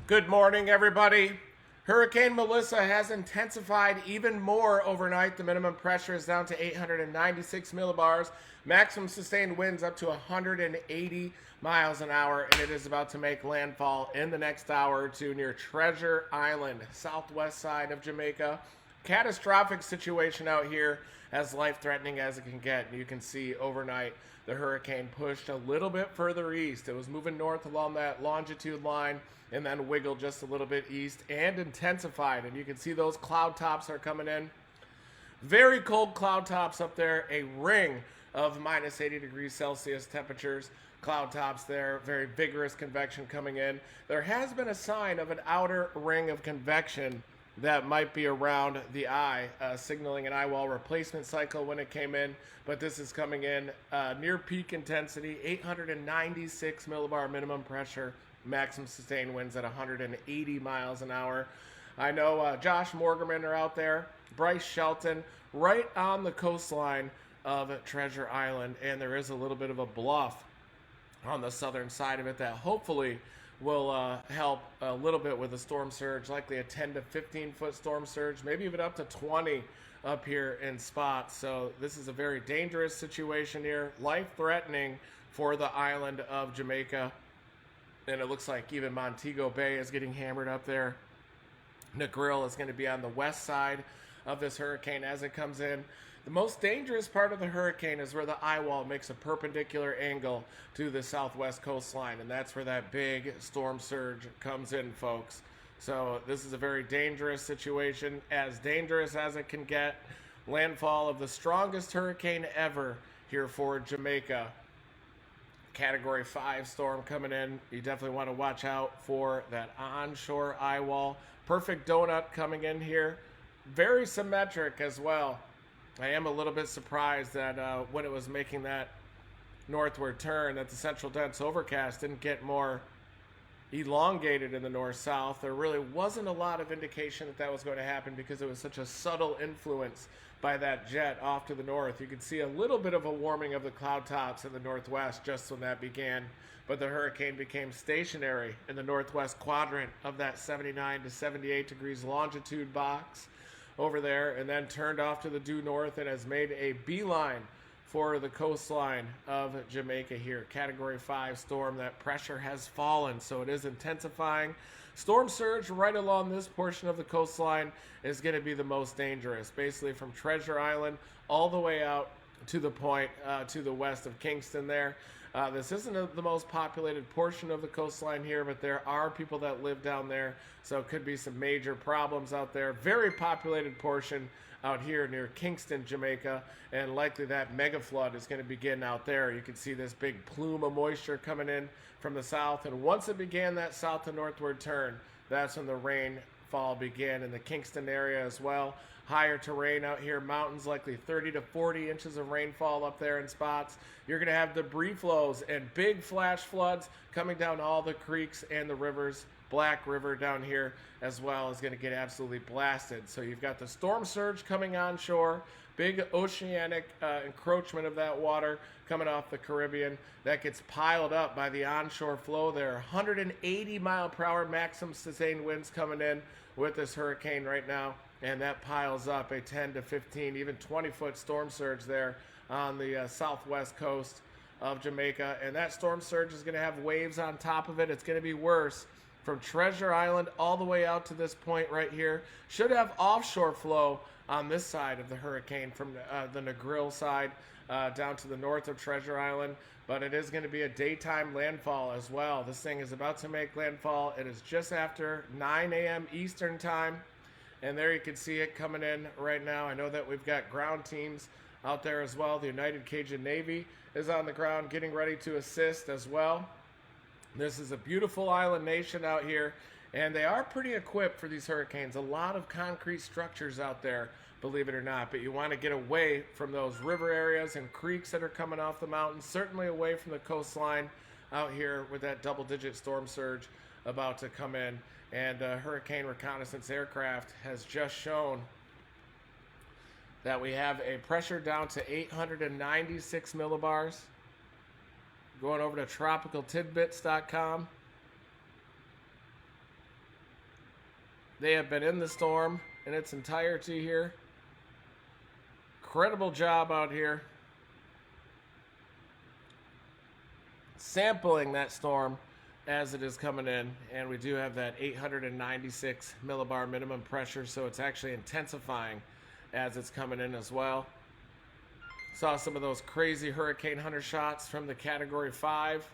Good morning, everybody. Hurricane Melissa has intensified even more overnight. The minimum pressure is down to 896 millibars. Maximum sustained winds up to 180 miles an hour, and it is about to make landfall in the next hour or two near Treasure Island, southwest side of Jamaica. Catastrophic situation out here, as life-threatening as it can get. And you can see overnight the hurricane pushed a little bit further east. It was moving north along that longitude line and then wiggled just a little bit east and intensified. And you can see those cloud tops are coming in. Very cold cloud tops up there, a ring of minus 80 degrees Celsius temperatures. Cloud tops there, very vigorous convection coming in. There has been a sign of an outer ring of convection that might be around the eye, signaling an eye wall replacement cycle when it came in, but this is coming in near peak intensity, 896 millibar minimum pressure, maximum sustained winds at 180 miles an hour. I know Josh Morgerman are out there, Bryce Shelton, right on the coastline of Treasure Island, and there is a little bit of a bluff on the southern side of it that hopefully will help a little bit with the storm surge, likely a 10 to 15 foot storm surge, maybe even up to 20 up here in spots. So this is a very dangerous situation here, life-threatening for the island of Jamaica. And it looks like even Montego Bay is getting hammered up there. Negril is going to be on the west side of this hurricane as it comes in. The most dangerous part of the hurricane is where the eye wall makes a perpendicular angle to the southwest coastline, and that's where that big storm surge comes in, folks. So this is a very dangerous situation, as dangerous as it can get. Landfall of the strongest hurricane ever here for Jamaica. Category 5 storm coming in. You definitely want to watch out for that onshore eye wall. Perfect donut coming in here. Very symmetric as well. I am a little bit surprised that when it was making that northward turn that the central dense overcast didn't get more elongated in the north-south. There really wasn't a lot of indication that that was going to happen because it was such a subtle influence by that jet off to the north. You could see a little bit of a warming of the cloud tops in the northwest just when that began, but the hurricane became stationary in the northwest quadrant of that 79 to 78 degrees longitude box over there, and then turned off to the due north and has made a beeline for the coastline of Jamaica here. Category 5 storm. That pressure has fallen, so it is intensifying. Storm surge right along this portion of the coastline is going to be the most dangerous, basically from Treasure Island all the way out to the point to the west of Kingston there. This isn't the most populated portion of the coastline here, but there are people that live down there, so it could be some major problems out there. Very populated portion out here near Kingston, Jamaica, and likely that mega flood is going to begin out there. You can see this big plume of moisture coming in from the south, and once it began that south to northward turn, that's when the rainfall began in the Kingston area as well. Higher terrain out here, mountains, likely 30 to 40 inches of rainfall up there in spots. You're going to have debris flows and big flash floods coming down all the creeks and the rivers. Black River down here as well is going to get absolutely blasted. So you've got the storm surge coming onshore, big oceanic encroachment of that water coming off the Caribbean. That gets piled up by the onshore flow there. 180 mile per hour maximum sustained winds coming in with this hurricane right now. And that piles up a 10 to 15, even 20-foot storm surge there on the southwest coast of Jamaica. And that storm surge is going to have waves on top of it. It's going to be worse from Treasure Island all the way out to this point right here. Should have offshore flow on this side of the hurricane from the Negril side down to the north of Treasure Island. But it is going to be a daytime landfall as well. This thing is about to make landfall. It is just after 9 a.m. Eastern time. And there you can see it coming in right now. I know that we've got ground teams out there as well. The United Cajun Navy is on the ground getting ready to assist as well. This is a beautiful island nation out here, and they are pretty equipped for these hurricanes. A lot of concrete structures out there, believe it or not, but you want to get away from those river areas and creeks that are coming off the mountains, certainly away from the coastline out here with that double-digit storm surge about to come in. And Hurricane Reconnaissance Aircraft has just shown that we have a pressure down to 896 millibars. Going over to tropicaltidbits.com. They have been in the storm in its entirety here. Incredible job out here sampling that storm as it is coming in, and we do have that 896 millibar minimum pressure, so it's actually intensifying as it's coming in as well. Saw some of those crazy Hurricane Hunter shots from the Category 5.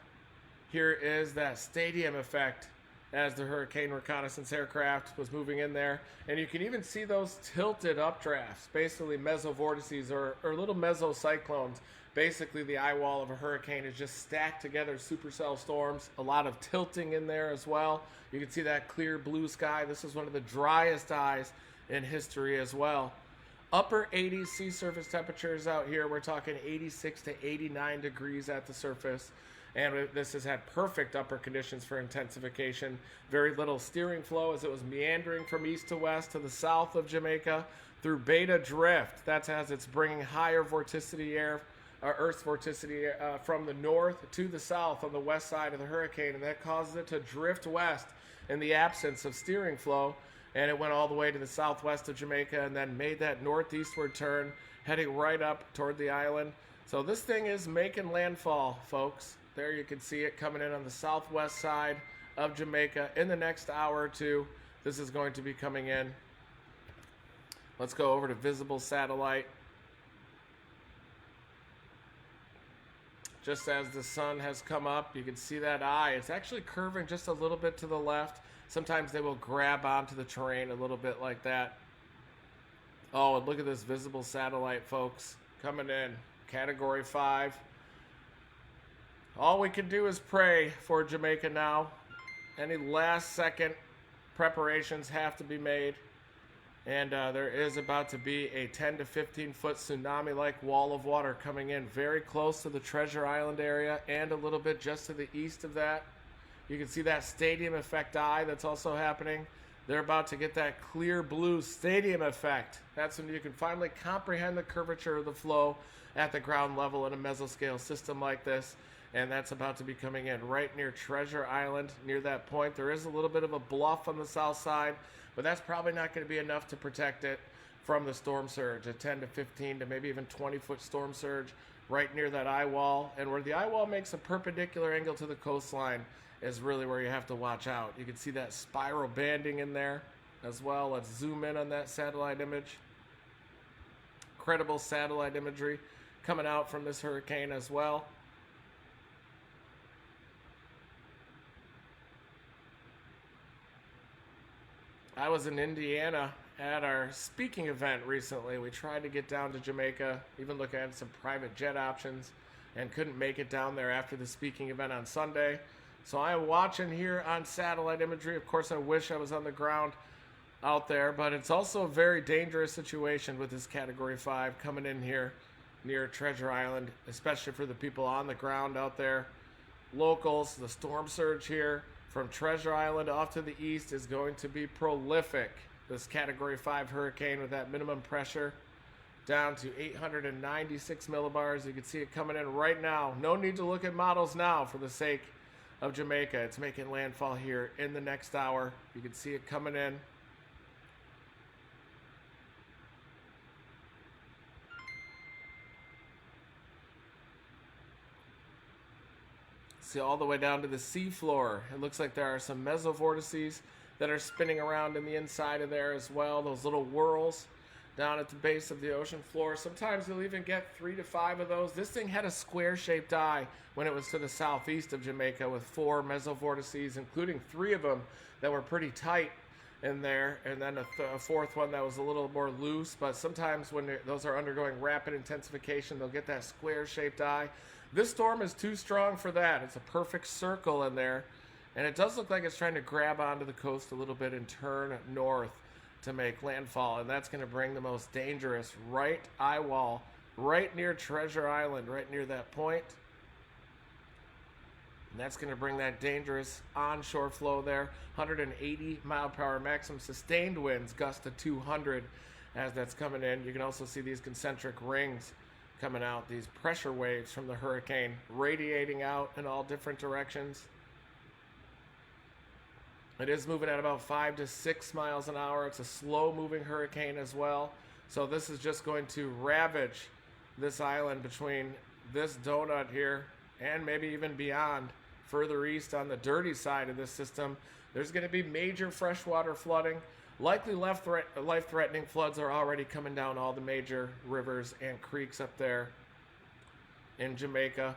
Here is that stadium effect as the hurricane reconnaissance aircraft was moving in there. And you can even see those tilted updrafts, basically mesovortices or little mesocyclones. Basically, the eye wall of a hurricane is just stacked together supercell storms. A lot of tilting in there as well. You can see that clear blue sky. This is one of the driest eyes in history as well. Upper 80s sea surface temperatures out here. We're talking 86 to 89 degrees at the surface. And this has had perfect upper conditions for intensification. Very little steering flow as it was meandering from east to west to the south of Jamaica through beta drift. That's as it's bringing higher vorticity air, Earth's vorticity from the north to the south on the west side of the hurricane. And that causes it to drift west in the absence of steering flow. And it went all the way to the southwest of Jamaica and then made that northeastward turn, heading right up toward the island. So this thing is making landfall, folks. There you can see it coming in on the southwest side of Jamaica in the next hour or two. This is going to be coming in. Let's go over to visible satellite. Just as the sun has come up, you can see that eye. It's actually curving just a little bit to the left. Sometimes they will grab onto the terrain a little bit like that. Oh, and look at this visible satellite, folks, coming in. Category 5. All we can do is pray for Jamaica now. Any last second preparations have to be made. And there is about to be a 10 to 15 foot tsunami-like wall of water coming in very close to the Treasure Island area and a little bit just to the east of that. You can see that stadium effect eye that's also happening. They're about to get that clear blue stadium effect. That's when you can finally comprehend the curvature of the flow at the ground level in a mesoscale system like this. And that's about to be coming in right near Treasure Island. Near that point, there is a little bit of a bluff on the south side, but that's probably not going to be enough to protect it from the storm surge. A 10 to 15 to maybe even 20 foot storm surge right near that eye wall. And where the eye wall makes a perpendicular angle to the coastline is really where you have to watch out. You can see that spiral banding in there as well. Let's zoom in on that satellite image. Incredible satellite imagery coming out from this hurricane as well. I was in Indiana at our speaking event recently. We tried to get down to Jamaica, even look at some private jet options, and couldn't make it down there after the speaking event on Sunday. So I am watching here on satellite imagery. Of course, I wish I was on the ground out there, but it's also a very dangerous situation with this Category 5 coming in here near Treasure Island, especially for the people on the ground out there. Locals, the storm surge here from Treasure Island off to the east is going to be prolific. This Category 5 hurricane with that minimum pressure down to 896 millibars. You can see it coming in right now. No need to look at models now for the sake of Jamaica. It's making landfall here in the next hour. You can see it coming in. See all the way down to the seafloor. It looks like there are some mesovortices that are spinning around in the inside of there as well. Those little whirls down at the base of the ocean floor. Sometimes you'll even get 3 to 5 of those. This thing had a square-shaped eye when it was to the southeast of Jamaica with 4 mesovortices, including 3 of them that were pretty tight in there, and then a fourth one that was a little more loose. But sometimes when those are undergoing rapid intensification, they'll get that square-shaped eye. This storm is too strong for that. It's a perfect circle in there, and it does look like it's trying to grab onto the coast a little bit and turn north to make landfall, and that's going to bring the most dangerous right eye wall right near Treasure Island, right near that point. And that's going to bring that dangerous onshore flow there. 180 mile per hour maximum sustained winds, gust to 200 as that's coming in. You can also see these concentric rings coming out, these pressure waves from the hurricane radiating out in all different directions. It is moving at about 5 to 6 miles an hour. It's a slow moving hurricane as well. So this is just going to ravage this island between this donut here and maybe even beyond. Further east on the dirty side of this system, there's going to be major freshwater flooding. Likely life-threatening floods are already coming down all the major rivers and creeks up there in Jamaica.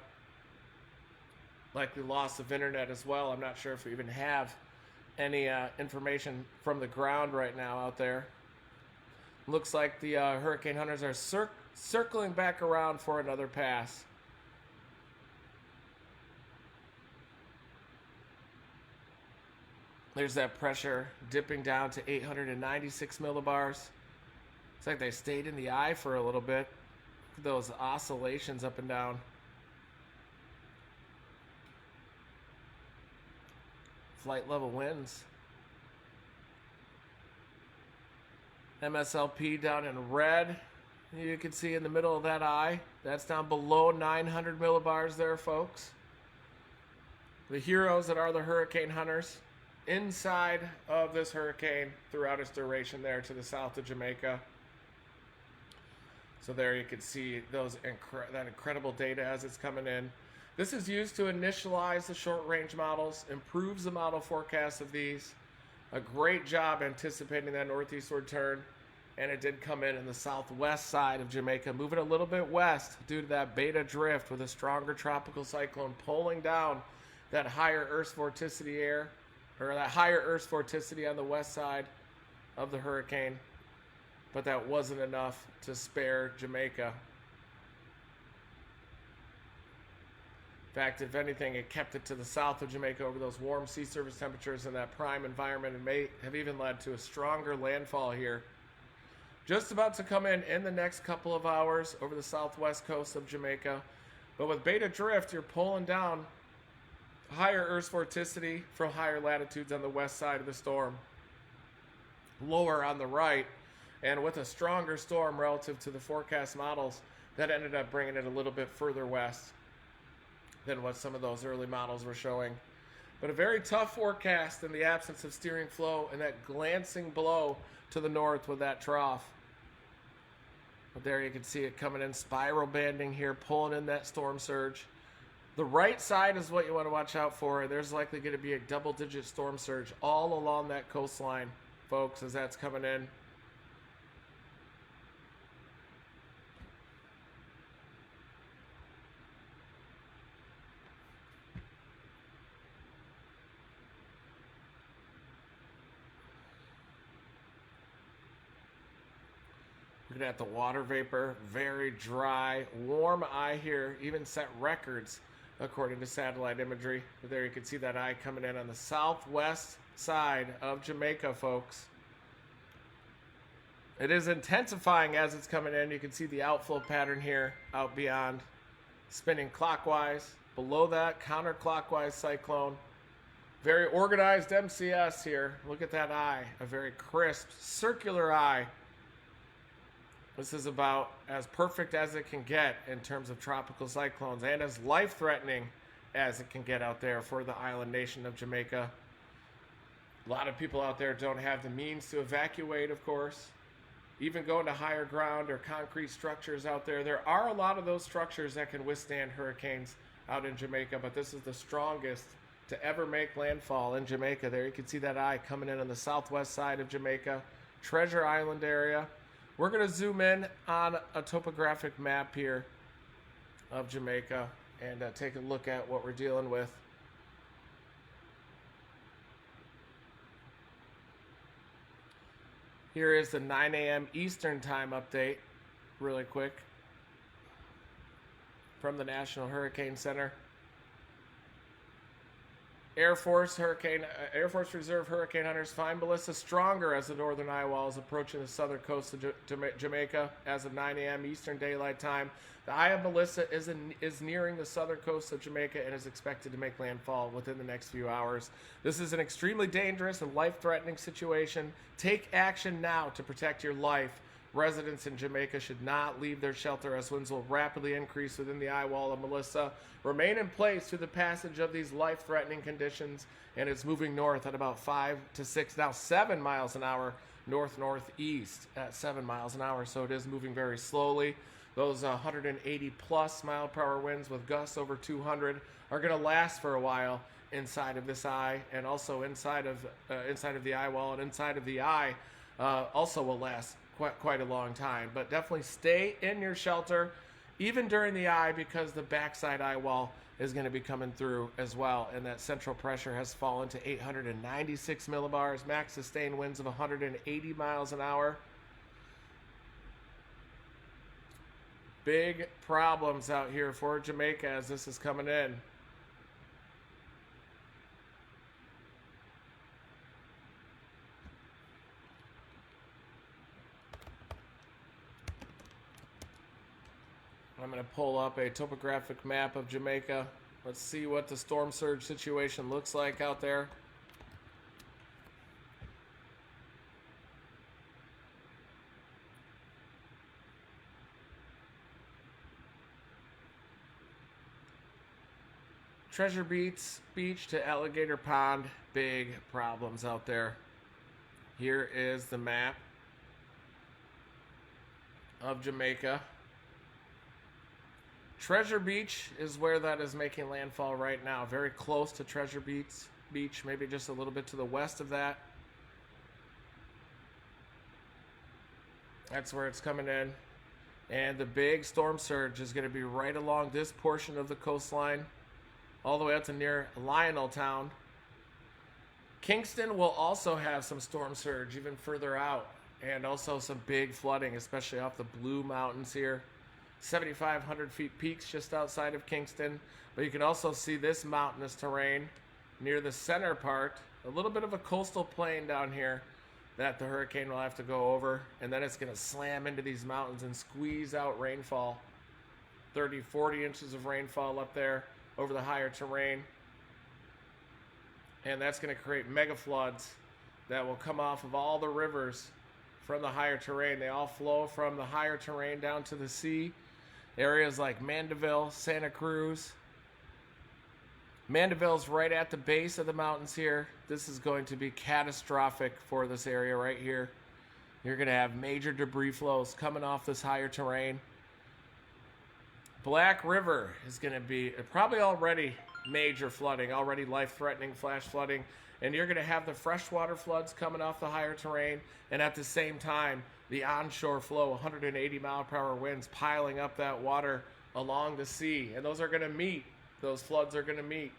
Likely loss of internet as well. I'm not sure if we even have any information from the ground right now out there. Looks like the hurricane hunters are circling back around for another pass. There's that pressure dipping down to 896 millibars. It's like they stayed in the eye for a little bit. Look at those oscillations up and down. Flight level winds. MSLP down in red. You can see in the middle of that eye. That's down below 900 millibars there, folks. The heroes that are the hurricane hunters inside of this hurricane throughout its duration there to the south of Jamaica. So there you can see those that incredible data as it's coming in. This is used to initialize the short-range models, improves the model forecast of these. A great job anticipating that northeastward turn, and it did come in the southwest side of Jamaica, moving a little bit west due to that beta drift with a stronger tropical cyclone pulling down that higher Earth's vorticity air, or that higher Earth's vorticity on the west side of the hurricane. But that wasn't enough to spare Jamaica. In fact, if anything, it kept it to the south of Jamaica over those warm sea surface temperatures and that prime environment, and may have even led to a stronger landfall here. Just about to come in the next couple of hours over the southwest coast of Jamaica. But with beta drift, you're pulling down higher Earth's vorticity from higher latitudes on the west side of the storm, lower on the right, and with a stronger storm relative to the forecast models, that ended up bringing it a little bit further west than what some of those early models were showing. But a very tough forecast in the absence of steering flow and that glancing blow to the north with that trough. But there you can see it coming in, spiral banding here, pulling in that storm surge. The right side is what you want to watch out for. There's likely going to be a double-digit storm surge all along that coastline, folks, as that's coming in. Looking at the water vapor, very dry, warm eye here, even set records according to satellite imagery. But there you can see that eye coming in on the southwest side of Jamaica, folks. It is intensifying as it's coming in. You can see the outflow pattern here out beyond, spinning clockwise. Below that, counterclockwise cyclone. Very organized MCS here. Look at that eye, a very crisp, circular eye. This is about as perfect as it can get in terms of tropical cyclones and as life-threatening as it can get out there for the island nation of Jamaica. A lot of people out there don't have the means to evacuate, of course. Even going to higher ground or concrete structures out there. There are a lot of those structures that can withstand hurricanes out in Jamaica, but this is the strongest to ever make landfall in Jamaica. There you can see that eye coming in on the southwest side of Jamaica, Treasure Island area. We're going to zoom in on a topographic map here of Jamaica and take a look at what we're dealing with. Here is the 9 a.m. Eastern Time update, really quick, from the National Hurricane Center. Air Force Reserve hurricane hunters find Melissa stronger as the northern eye wall is approaching the southern coast of Jamaica as of 9 a.m. Eastern Daylight Time. The eye of Melissa is nearing the southern coast of Jamaica and is expected to make landfall within the next few hours. This is an extremely dangerous and life-threatening situation. Take action now to protect your life, Residents in Jamaica should not leave their shelter as winds will rapidly increase within the eye wall of Melissa. Remain in place through the passage of these life-threatening conditions, and it's moving north at about 5 to 6, now 7 miles an hour, north-northeast at 7 miles an hour, so it is moving very slowly. Those 180 plus mile per hour winds with gusts over 200 are going to last for a while inside of this eye, and also inside of the eye wall, and inside of the eye also will last quite a long time. But definitely stay in your shelter even during the eye, because the backside eye wall is going to be coming through as well, and that central pressure has fallen to 896 millibars, max sustained winds of 180 miles an hour. Big problems out here for Jamaica as this is coming in. I'm going to pull up a topographic map of Jamaica. Let's see what the storm surge situation looks like out there. Treasure Beach to Alligator Pond, big problems out there. Here is the map of Jamaica. Treasure Beach is where that is making landfall right now. Very close to Treasure Beach, maybe just a little bit to the west of that. That's where it's coming in. And the big storm surge is going to be right along this portion of the coastline, all the way up to near Lionel Town. Kingston will also have some storm surge even further out, and also some big flooding, especially off the Blue Mountains here. 7,500 feet peaks just outside of Kingston. But you can also see this mountainous terrain near the center part, a little bit of a coastal plain down here that the hurricane will have to go over, and then it's going to slam into these mountains and squeeze out rainfall. 30, 40 inches of rainfall up there over the higher terrain, and that's going to create mega floods that will come off of all the rivers from the higher terrain. They all flow from the higher terrain down to the sea. Areas like Mandeville, Santa Cruz. Mandeville's right at the base of the mountains here. This is going to be catastrophic for this area right here. You're going to have major debris flows coming off this higher terrain. Black River is going to be probably already major flooding, already life-threatening flash flooding, and you're going to have the freshwater floods coming off the higher terrain, and at the same time, the onshore flow, 180 mile per hour winds piling up that water along the sea, and those are going to meet. Those floods are going to meet.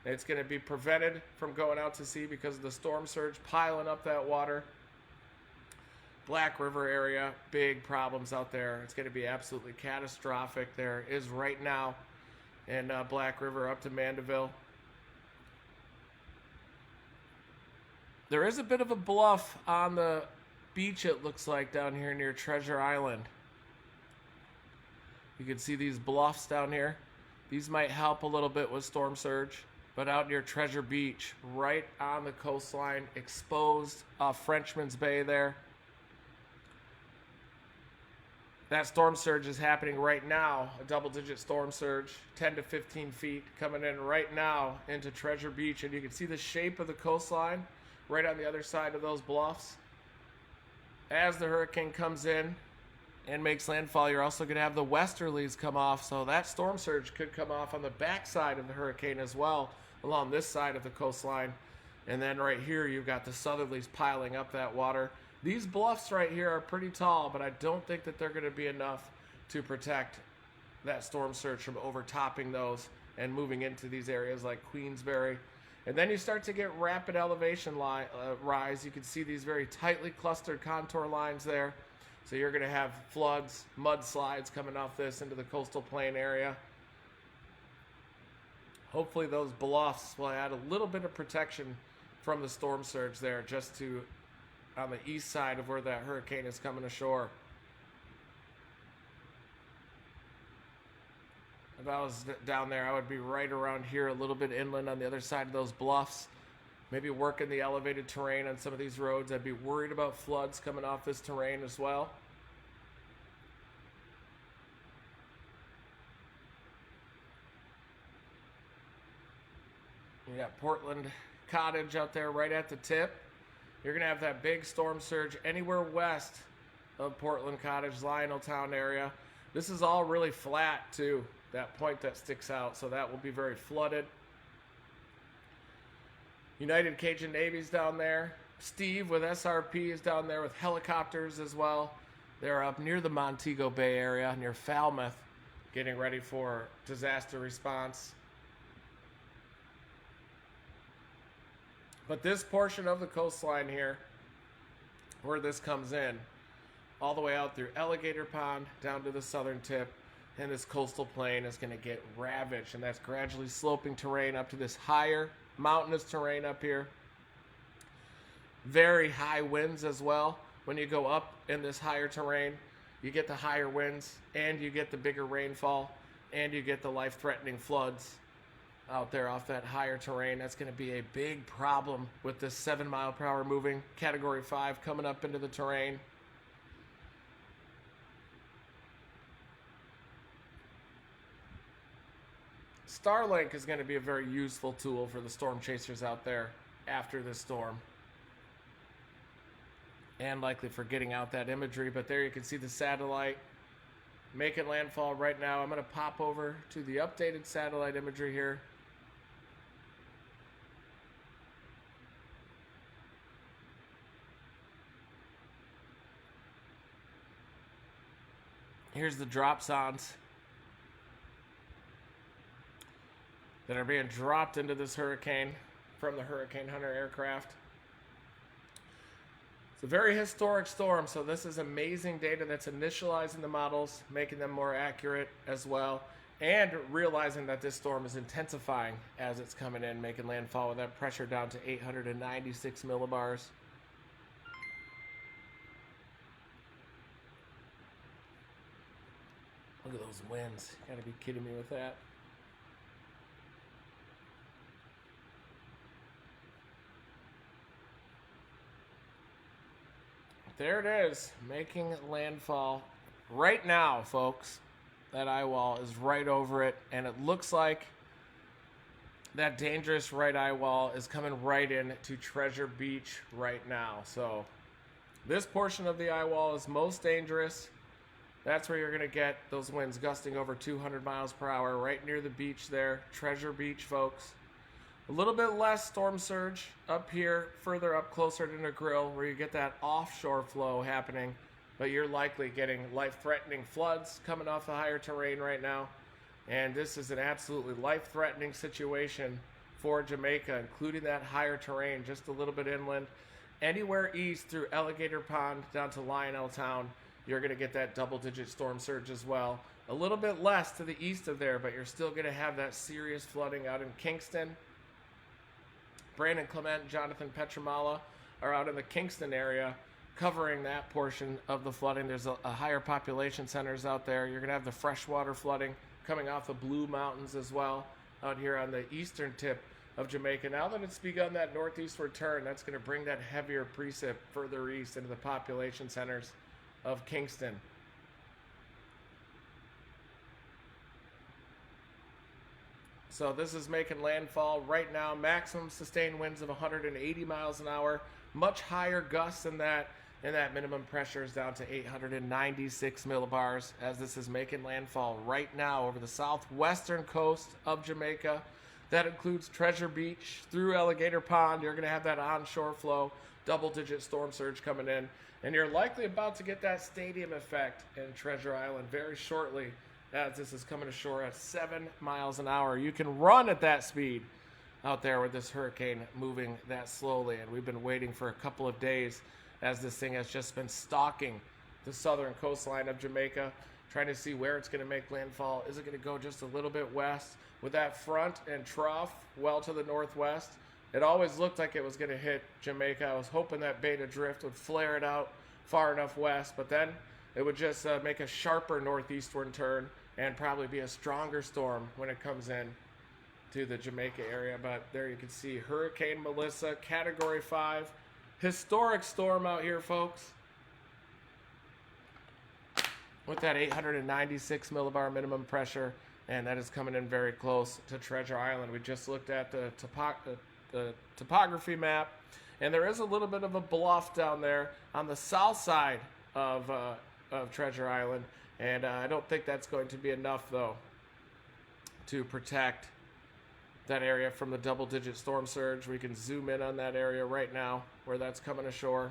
It's going to be prevented from going out to sea because of the storm surge piling up that water. Black River area, big problems out there. It's going to be absolutely catastrophic. There is right now in Black River up to Mandeville. There is a bit of a bluff on the beach, it looks like, down here near Treasure Island. You can see these bluffs down here. These might help a little bit with storm surge. But out near Treasure Beach, right on the coastline, exposed off Frenchman's Bay there. That storm surge is happening right now, a double-digit storm surge, 10 to 15 feet, coming in right now into Treasure Beach. And you can see the shape of the coastline right on the other side of those bluffs. As the hurricane comes in and makes landfall, you're also going to have the westerlies come off. So that storm surge could come off on the backside of the hurricane as well, along this side of the coastline. And then right here, you've got the southerlies piling up that water. These bluffs right here are pretty tall, but I don't think that they're going to be enough to protect that storm surge from overtopping those and moving into these areas like Queensbury. And then you start to get rapid elevation rise. You can see these very tightly clustered contour lines there. So you're going to have floods, mudslides coming off this into the coastal plain area. Hopefully those bluffs will add a little bit of protection from the storm surge there, just to on the east side of where that hurricane is coming ashore. If I was down there, I would be right around here, a little bit inland on the other side of those bluffs. Maybe working the elevated terrain on some of these roads. I'd be worried about floods coming off this terrain as well. We got Portland Cottage out there right at the tip. You're going to have that big storm surge anywhere west of Portland Cottage, Lioneltown area. This is all really flat too, that point that sticks out, so that will be very flooded. United Cajun Navy's down there. Steve with SRP is down there with helicopters as well. They're up near the Montego Bay area, near Falmouth, getting ready for disaster response. But this portion of the coastline here, where this comes in, all the way out through Alligator Pond, down to the southern tip, and this coastal plain is going to get ravaged, and that's gradually sloping terrain up to this higher mountainous terrain up here. Very high winds as well. When you go up in this higher terrain, you get the higher winds, and you get the bigger rainfall, and you get the life-threatening floods out there off that higher terrain. That's going to be a big problem with this 7-mile-per-hour moving Category 5 coming up into the terrain. Starlink is going to be a very useful tool for the storm chasers out there after this storm, and likely for getting out that imagery. But there you can see the satellite making landfall right now. I'm going to pop over to the updated satellite imagery here. Here's the drop zones that are being dropped into this hurricane from the Hurricane Hunter aircraft. It's a very historic storm, so this is amazing data that's initializing the models, making them more accurate as well, and realizing that this storm is intensifying as it's coming in, making landfall with that pressure down to 896 millibars. Look at those winds. You gotta be kidding me with that. There it is, making landfall right now, folks. That eye wall is right over it, and it looks like that dangerous right eye wall is coming right in to Treasure Beach right now. So this portion of the eye wall is most dangerous. That's where you're going to get those winds gusting over 200 miles per hour right near the beach there, Treasure Beach, folks. A little bit less storm surge up here, further up closer to Negril, where you get that offshore flow happening, but you're likely getting life-threatening floods coming off the higher terrain right now. And this is an absolutely life-threatening situation for Jamaica, including that higher terrain just a little bit inland. Anywhere east through Alligator Pond down to Lioneltown, you're going to get that double-digit storm surge as well. A little bit less to the east of there, but you're still going to have that serious flooding out in Kingston. Brandon Clement, Jonathan Petramala are out in the Kingston area covering that portion of the flooding. There's a higher population centers out there. You're going to have the freshwater flooding coming off the Blue Mountains as well out here on the eastern tip of Jamaica. Now that it's begun that northeastward turn, that's going to bring that heavier precip further east into the population centers of Kingston. So this is making landfall right now. Maximum sustained winds of 180 miles an hour. Much higher gusts than that. And that minimum pressure is down to 896 millibars as this is making landfall right now over the southwestern coast of Jamaica. That includes Treasure Beach through Alligator Pond. You're going to have that onshore flow, double-digit storm surge coming in. And you're likely about to get that stadium effect in Treasure Island very shortly, as this is coming ashore at 7 miles an hour. You can run at that speed out there with this hurricane moving that slowly. And we've been waiting for a couple of days as this thing has just been stalking the southern coastline of Jamaica, trying to see where it's going to make landfall. Is it going to go just a little bit west with that front and trough well to the northwest? It always looked like it was going to hit Jamaica. I was hoping that beta drift would flare it out far enough west, but then it would just make a sharper northeastward turn and probably be a stronger storm when it comes in to the Jamaica area. But there you can see Hurricane Melissa, Category 5. Historic storm out here, folks. With that 896 millibar minimum pressure and that is coming in very close to Treasure Island. We just looked at the topography map, and there is a little bit of a bluff down there on the south side of Treasure Island, and I don't think that's going to be enough, though, to protect that area from the double-digit storm surge. We can zoom in on that area right now where that's coming ashore.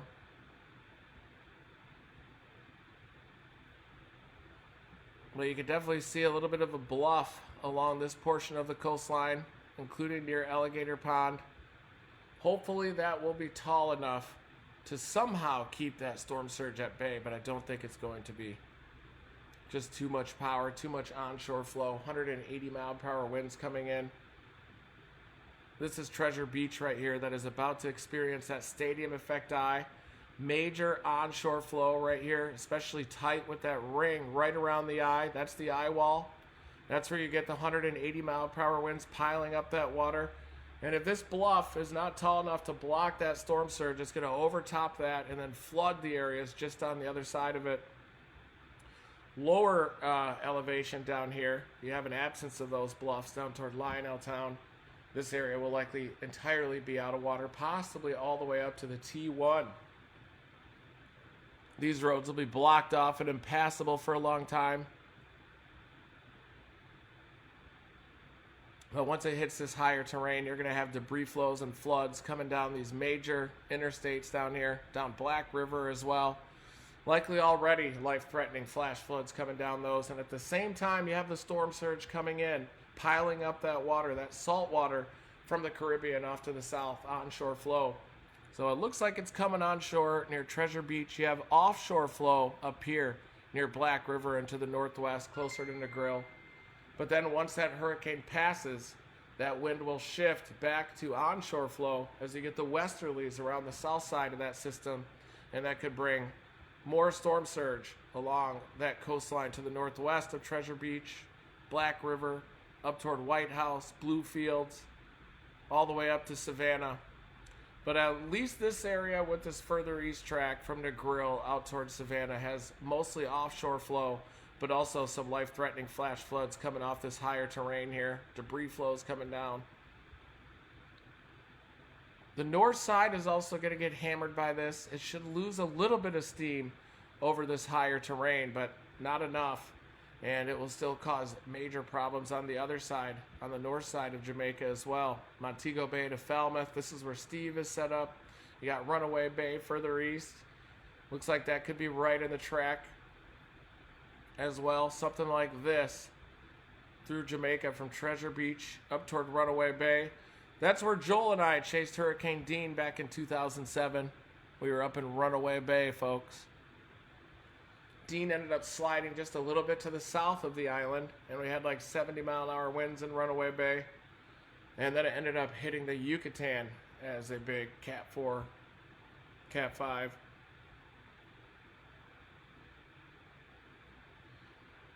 Well, you can definitely see a little bit of a bluff along this portion of the coastline, including near Alligator Pond. Hopefully that will be tall enough to somehow keep that storm surge at bay, but I don't think it's going to be. Just too much power, too much onshore flow, 180 mile per hour winds coming in. This is Treasure Beach right here that is about to experience that stadium effect eye. Major onshore flow right here, especially tight with that ring right around the eye. That's the eye wall. That's where you get the 180 mile per hour winds piling up that water. And if this bluff is not tall enough to block that storm surge, it's going to overtop that and then flood the areas just on the other side of it. Lower elevation down here, you have an absence of those bluffs down toward Lionel Town. This area will likely entirely be out of water, possibly all the way up to the T1. These roads will be blocked off and impassable for a long time. But once it hits this higher terrain, you're going to have debris flows and floods coming down these major interstates down here, down Black River as well. Likely already life-threatening flash floods coming down those. And at the same time, you have the storm surge coming in, piling up that water, that salt water from the Caribbean off to the south, onshore flow. So it looks like it's coming onshore near Treasure Beach. You have offshore flow up here near Black River and to the northwest, closer to Negril. But then once that hurricane passes, that wind will shift back to onshore flow as you get the westerlies around the south side of that system, and that could bring more storm surge along that coastline to the northwest of Treasure Beach, Black River, up toward White House, Bluefields, all the way up to Savannah. But at least this area with this further east track from Negril out towards Savannah has mostly offshore flow, but also some life-threatening flash floods coming off this higher terrain here. Debris flows coming down. The north side is also going to get hammered by this. It should lose a little bit of steam over this higher terrain, but not enough. And it will still cause major problems on the other side, on the north side of Jamaica as well. Montego Bay to Falmouth. This is where Steve is set up. You got Runaway Bay further east. Looks like that could be right in the track as well. Something like this through Jamaica from Treasure Beach up toward Runaway Bay. That's where Joel and I chased Hurricane Dean back in 2007. We were up in Runaway Bay, folks. Dean ended up sliding just a little bit to the south of the island, and we had like 70 mile an hour winds in Runaway Bay. And then it ended up hitting the Yucatan as a big Cat 4, Cat 5.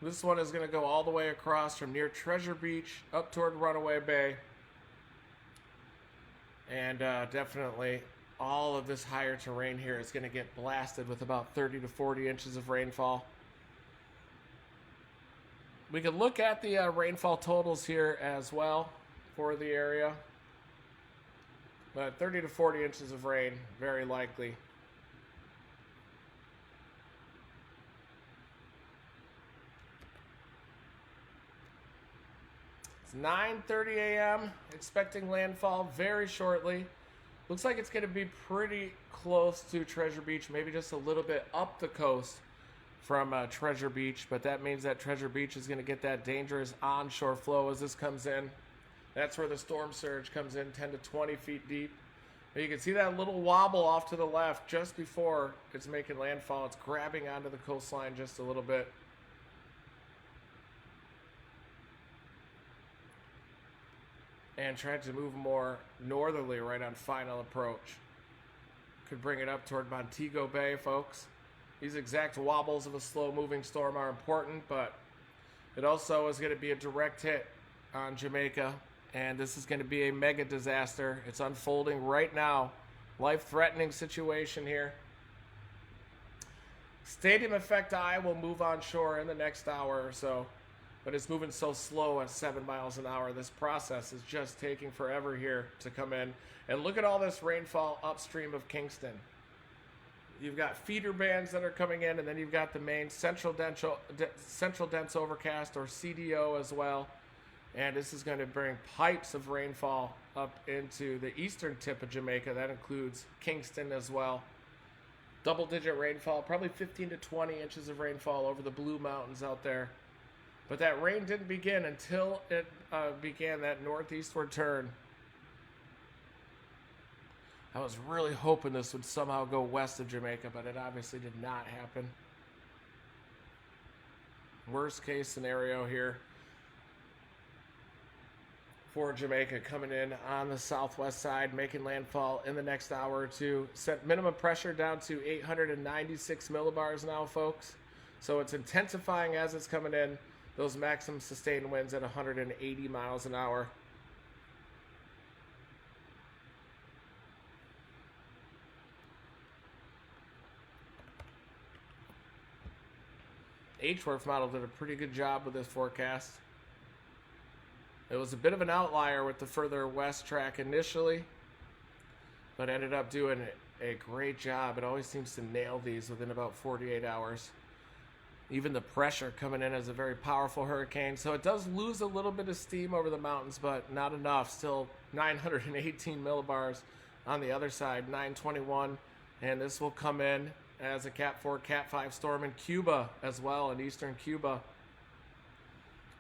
This one is going to go all the way across from near Treasure Beach up toward Runaway Bay. And definitely all of this higher terrain here is going to get blasted with about 30 to 40 inches of rainfall. We could look at the rainfall totals here as well for the area. But 30 to 40 inches of rain, very likely. It's 9:30 a.m. Expecting landfall very shortly. Looks like it's going to be pretty close to Treasure Beach, maybe just a little bit up the coast from Treasure Beach, but that means that Treasure Beach is going to get that dangerous onshore flow as this comes in. That's where the storm surge comes in, 10 to 20 feet deep. But you can see that little wobble off to the left just before it's making landfall. It's grabbing onto the coastline just a little bit. And trying to move more northerly right on final approach. Could bring it up toward Montego Bay, folks. These exact wobbles of a slow-moving storm are important, but it also is going to be a direct hit on Jamaica, and this is going to be a mega disaster. It's unfolding right now. Life-threatening situation here. Stadium effect eye will move on shore in the next hour or so. but it's moving so slow at 7 miles an hour. This process is just taking forever here to come in. And look at all this rainfall upstream of Kingston. You've got feeder bands that are coming in, and then you've got the main central dense overcast, or CDO, as well. And this is going to bring pipes of rainfall up into the eastern tip of Jamaica. That includes Kingston as well. Double-digit rainfall, probably 15 to 20 inches of rainfall over the Blue Mountains out there. But that rain didn't begin until it began that northeastward turn. I was really hoping this would somehow go west of Jamaica, but it obviously did not happen. Worst case scenario here for Jamaica, coming in on the southwest side, making landfall in the next hour or two. Set minimum pressure down to 896 millibars now, folks. So it's intensifying as it's coming in. Those maximum sustained winds at 180 miles an hour. HWRF model did a pretty good job with this forecast. It was a bit of an outlier with the further west track initially, but ended up doing a great job. It always seems to nail these within about 48 hours. Even the pressure coming in as a very powerful hurricane. So it does lose a little bit of steam over the mountains, but not enough. Still 918 millibars on the other side, 921. And this will come in as a Cat 4, Cat 5 storm in Cuba as well, in eastern Cuba.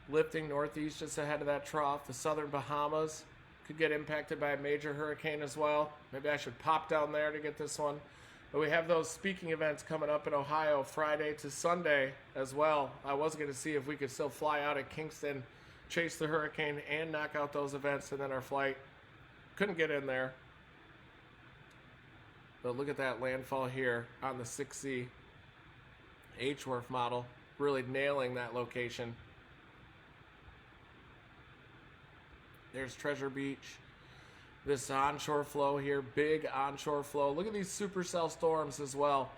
Lifting northeast just ahead of that trough. The southern Bahamas could get impacted by a major hurricane as well. Maybe I should pop down there to get this one. But we have those speaking events coming up in Ohio Friday to Sunday as well. I was going to see if we could still fly out of Kingston, chase the hurricane, and knock out those events, and then our flight couldn't get in there. But look at that landfall here on the 6C HWRF model, really nailing that location. There's Treasure Beach. This onshore flow here, big onshore flow. Look at these supercell storms as well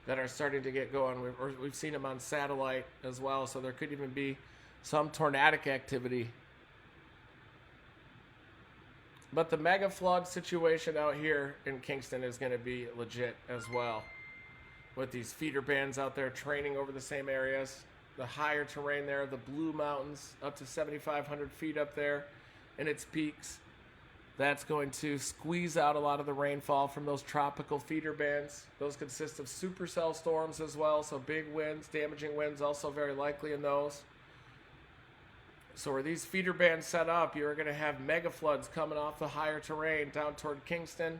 that are starting to get going. We've seen them on satellite as well, so there could even be some tornadic activity. But the mega flood situation out here in Kingston is going to be legit as well, with these feeder bands out there training over the same areas. The higher terrain there, the Blue Mountains, up to 7,500 feet up there in its peaks. That's going to squeeze out a lot of the rainfall from those tropical feeder bands. Those consist of supercell storms as well, so big winds, damaging winds also very likely in those. So where these feeder bands set up, you're going to have mega floods coming off the higher terrain down toward Kingston.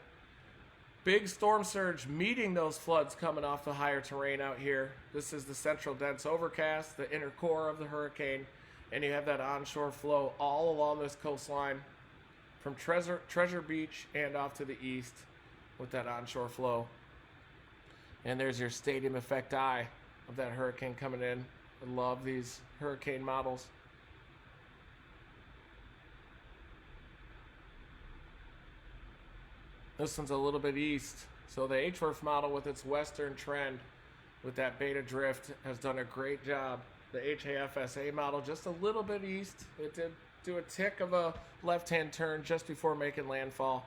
Big storm surge meeting those floods coming off the higher terrain out here. This is the central dense overcast, the inner core of the hurricane, and you have that onshore flow all along this coastline, from Treasure Beach and off to the east with that onshore flow. And there's your stadium effect eye of that hurricane coming in. I love these hurricane models. This one's a little bit east. So the HWRF model with its western trend with that beta drift has done a great job. The HAFSA model just a little bit east. It did do a tick of a left-hand turn just before making landfall.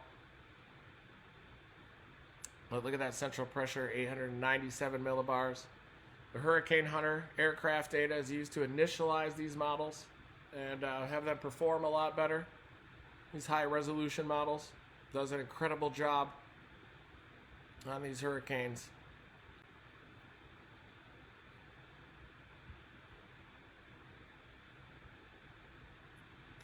But look at that central pressure, 897 millibars. The Hurricane Hunter aircraft data is used to initialize these models and have them perform a lot better. These high-resolution models does an incredible job on these hurricanes.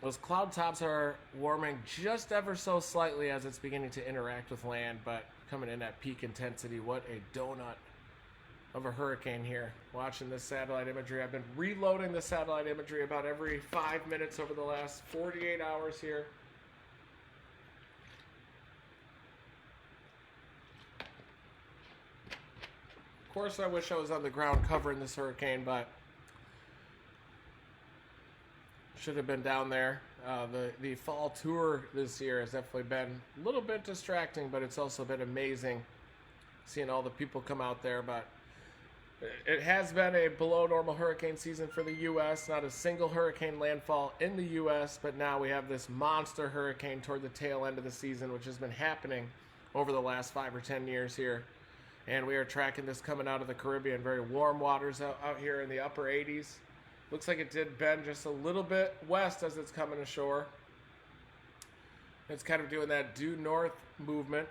Those cloud tops are warming just ever so slightly as it's beginning to interact with land, but coming in at peak intensity. What a donut of a hurricane here. Watching this satellite imagery. I've been reloading the satellite imagery about every 5 minutes over the last 48 hours here. Of course, I wish I was on the ground covering this hurricane, but should have been down there. The fall tour this year has definitely been a little bit distracting, but it's also been amazing seeing all the people come out there. But It has been a below normal hurricane season for the U.S. Not a single hurricane landfall in the U.S., but now we have this monster hurricane toward the tail end of the season, which has been happening over the last 5 or 10 years here. And we are tracking this coming out of the Caribbean. Very warm waters out here in the upper 80s. Looks like it did bend just a little bit west as it's coming ashore. It's kind of doing that due north movement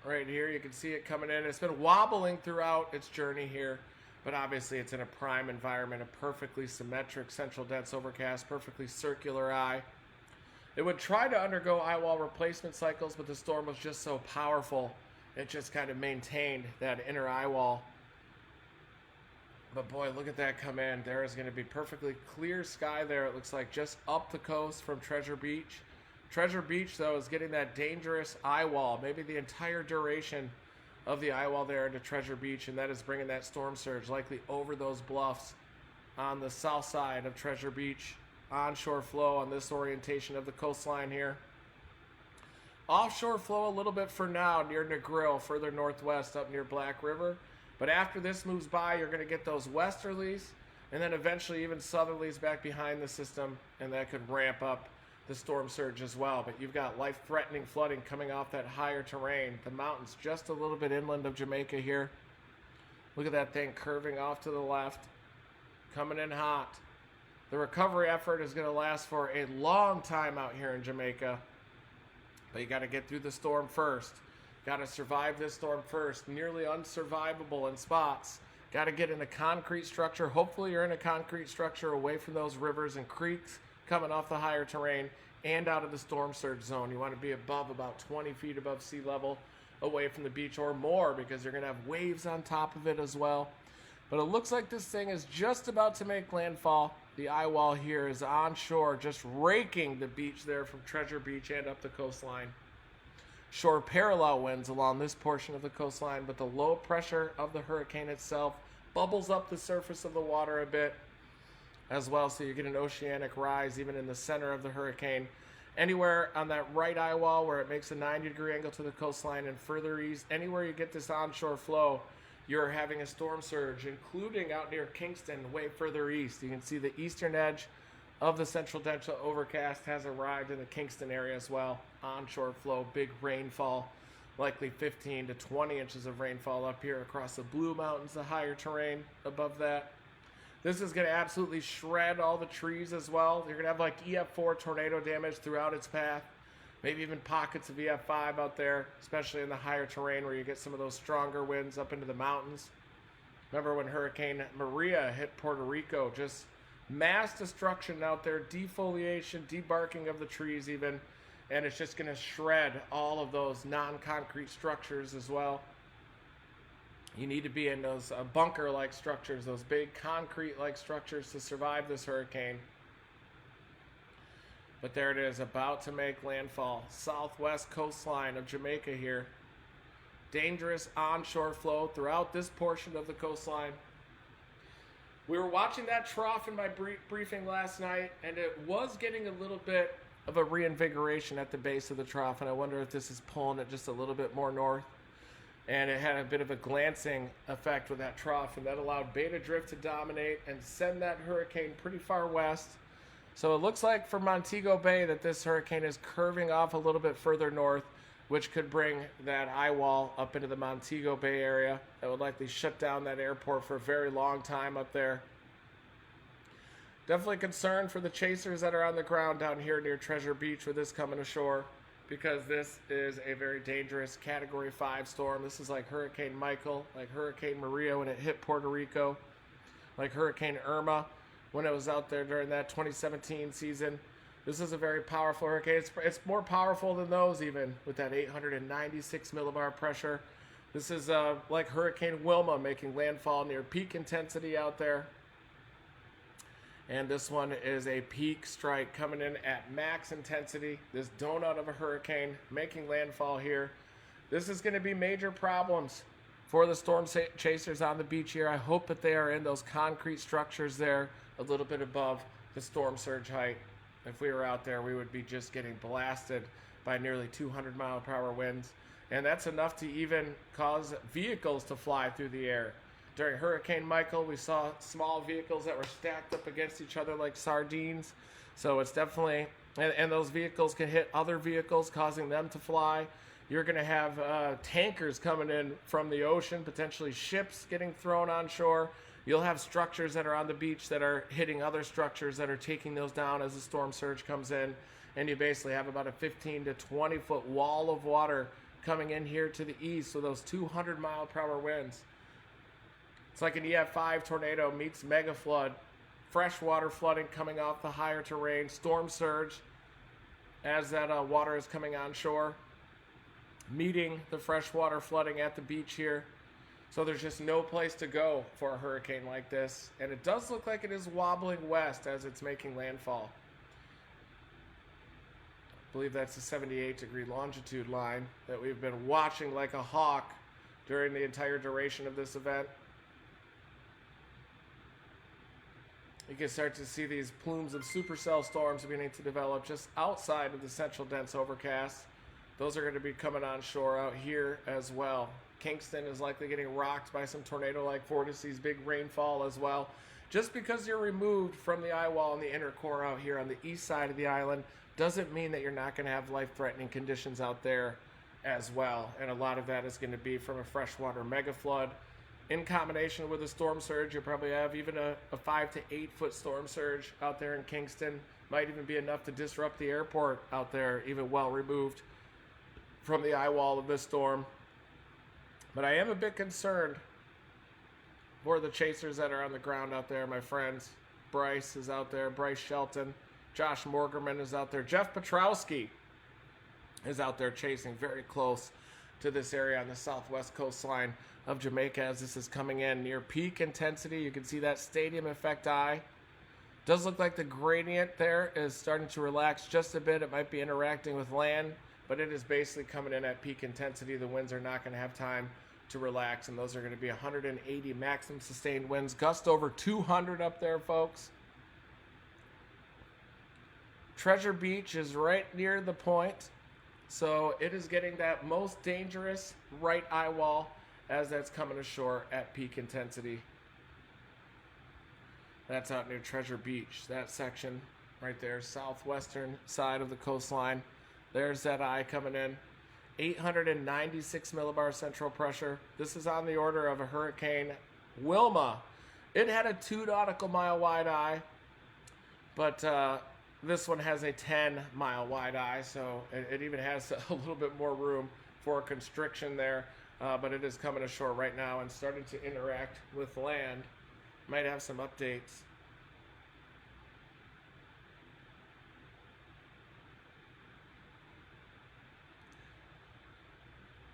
right here. You can see it coming in. It's been wobbling throughout its journey here, but obviously it's in a prime environment, a perfectly symmetric central dense overcast, perfectly circular eye. It would try to undergo eye wall replacement cycles, but the storm was just so powerful, it just kind of maintained that inner eye wall. But boy, look at that come in. There is going to be perfectly clear sky there. It looks like just up the coast from Treasure Beach. Treasure Beach, though, is getting that dangerous eye wall, maybe the entire duration of the eye wall there into Treasure Beach, and that is bringing that storm surge likely over those bluffs on the south side of Treasure Beach. Onshore flow on this orientation of the coastline here. Offshore flow a little bit for now near Negril, further northwest up near Black River. But after this moves by, you're going to get those westerlies and then eventually even southerlies back behind the system, and that could ramp up the storm surge as well. But you've got life-threatening flooding coming off that higher terrain. The mountains just a little bit inland of Jamaica here. Look at that thing curving off to the left, coming in hot. The recovery effort is going to last for a long time out here in Jamaica, but you got to get through the storm first. Got to survive this storm first. Nearly unsurvivable in spots. Got to get in a concrete structure. Hopefully you're in a concrete structure away from those rivers and creeks coming off the higher terrain and out of the storm surge zone. You want to be above about 20 feet above sea level, away from the beach or more, because you're going to have waves on top of it as well. But it looks like this thing is just about to make landfall. The eye wall here is onshore, just raking the beach there from Treasure Beach and up the coastline. Shore parallel winds along this portion of the coastline, but the low pressure of the hurricane itself bubbles up the surface of the water a bit as well, so you get an oceanic rise even in the center of the hurricane. Anywhere on that right eye wall where it makes a 90-degree angle to the coastline and further east, anywhere you get this onshore flow, you're having a storm surge, including out near Kingston, way further east. You can see the eastern edge of the central dense overcast has arrived in the Kingston area as well. Onshore flow, big rainfall, likely 15 to 20 inches of rainfall up here across the Blue Mountains, the higher terrain above that. This is going to absolutely shred all the trees as well. You're going to have like EF4 tornado damage throughout its path. Maybe even pockets of EF5 out there, especially in the higher terrain where you get some of those stronger winds up into the mountains. Remember when Hurricane Maria hit Puerto Rico, just mass destruction out there, defoliation, debarking of the trees even, and it's just going to shred all of those non-concrete structures as well. You need to be in those bunker-like structures, those big concrete-like structures to survive this hurricane. But there it is, about to make landfall. Southwest coastline of Jamaica here. Dangerous onshore flow throughout this portion of the coastline. We were watching that trough in my briefing last night, and it was getting a little bit of a reinvigoration at the base of the trough, and I wonder if this is pulling it just a little bit more north. And it had a bit of a glancing effect with that trough, and that allowed beta drift to dominate and send that hurricane pretty far west. So it looks like for Montego Bay that this hurricane is curving off a little bit further north, which could bring that eye wall up into the Montego Bay area. That would likely shut down that airport for a very long time up there. Definitely concerned for the chasers that are on the ground down here near Treasure Beach with this coming ashore, because this is a very dangerous Category 5 storm. This is like Hurricane Michael, like Hurricane Maria when it hit Puerto Rico, like Hurricane Irma when it was out there during that 2017 season. This is a very powerful hurricane. It's more powerful than those even, with that 896 millibar pressure. This is like Hurricane Wilma making landfall near peak intensity out there. And this one is a peak strike coming in at max intensity. This donut of a hurricane making landfall here. This is going to be major problems for the storm chasers on the beach here. I hope that they are in those concrete structures there a little bit above the storm surge height. If we were out there, we would be just getting blasted by nearly 200 mile per hour winds. And that's enough to even cause vehicles to fly through the air. During Hurricane Michael, we saw small vehicles that were stacked up against each other like sardines. So it's definitely, and those vehicles can hit other vehicles, causing them to fly. You're going to have tankers coming in from the ocean, potentially ships getting thrown on shore. You'll have structures that are on the beach that are hitting other structures that are taking those down as the storm surge comes in. And you basically have about a 15 to 20 foot wall of water coming in here to the east. So those 200 mile per hour winds. It's like an EF5 tornado meets mega flood. Freshwater flooding coming off the higher terrain. Storm surge as that water is coming on shore. Meeting the freshwater flooding at the beach here. So there's just no place to go for a hurricane like this. And it does look like it is wobbling west as it's making landfall. I believe that's the 78-degree longitude line that we've been watching like a hawk during the entire duration of this event. You can start to see these plumes of supercell storms beginning to develop just outside of the central dense overcast. Those are going to be coming on shore out here as well. Kingston is likely getting rocked by some tornado-like vortices, big rainfall as well. Just because you're removed from the eye wall and the inner core out here on the east side of the island doesn't mean that you're not going to have life-threatening conditions out there as well. And a lot of that is going to be from a freshwater mega flood. In combination with a storm surge, you'll probably have even a 5 to 8 foot storm surge out there in Kingston. Might even be enough to disrupt the airport out there, even well removed from the eye wall of this storm. But I am a bit concerned for the chasers that are on the ground out there, my friends. Bryce is out there, Bryce Shelton. Josh Morgerman is out there. Jeff Petrowski is out there chasing very close to this area on the southwest coastline of Jamaica as this is coming in near peak intensity. You can see that stadium effect eye. Does look like the gradient there is starting to relax just a bit. It might be interacting with land, but it is basically coming in at peak intensity. The winds are not going to have time to relax, and those are going to be 180 maximum sustained winds. Gust over 200 up there, folks. Treasure Beach is right near the point, so it is getting that most dangerous right eye wall as that's coming ashore at peak intensity. That's out near Treasure Beach, that section right there, southwestern side of the coastline. There's that eye coming in. 896 millibar central pressure. This is on the order of a Hurricane Wilma. It had a 2 nautical mile wide eye, but this one has a 10 mile wide eye, so it even has a little bit more room for constriction there. But it is coming ashore right now and starting to interact with land. Might have some updates.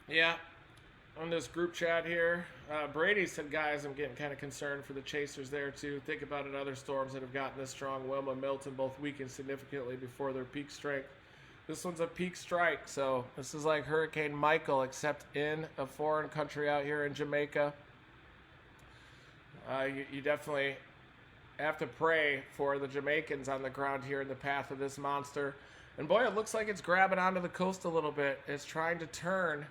Yeah, on this group chat here, Brady said, guys, I'm getting kind of concerned for the chasers there too. Think about it, other storms that have gotten this strong. Wilma, Milton both weakened significantly before their peak strength. This one's a peak strike, so this is like Hurricane Michael, except in a foreign country out here in Jamaica. You definitely have to pray for the Jamaicans on the ground here in the path of this monster. And boy, it looks like it's grabbing onto the coast a little bit. It's trying to turn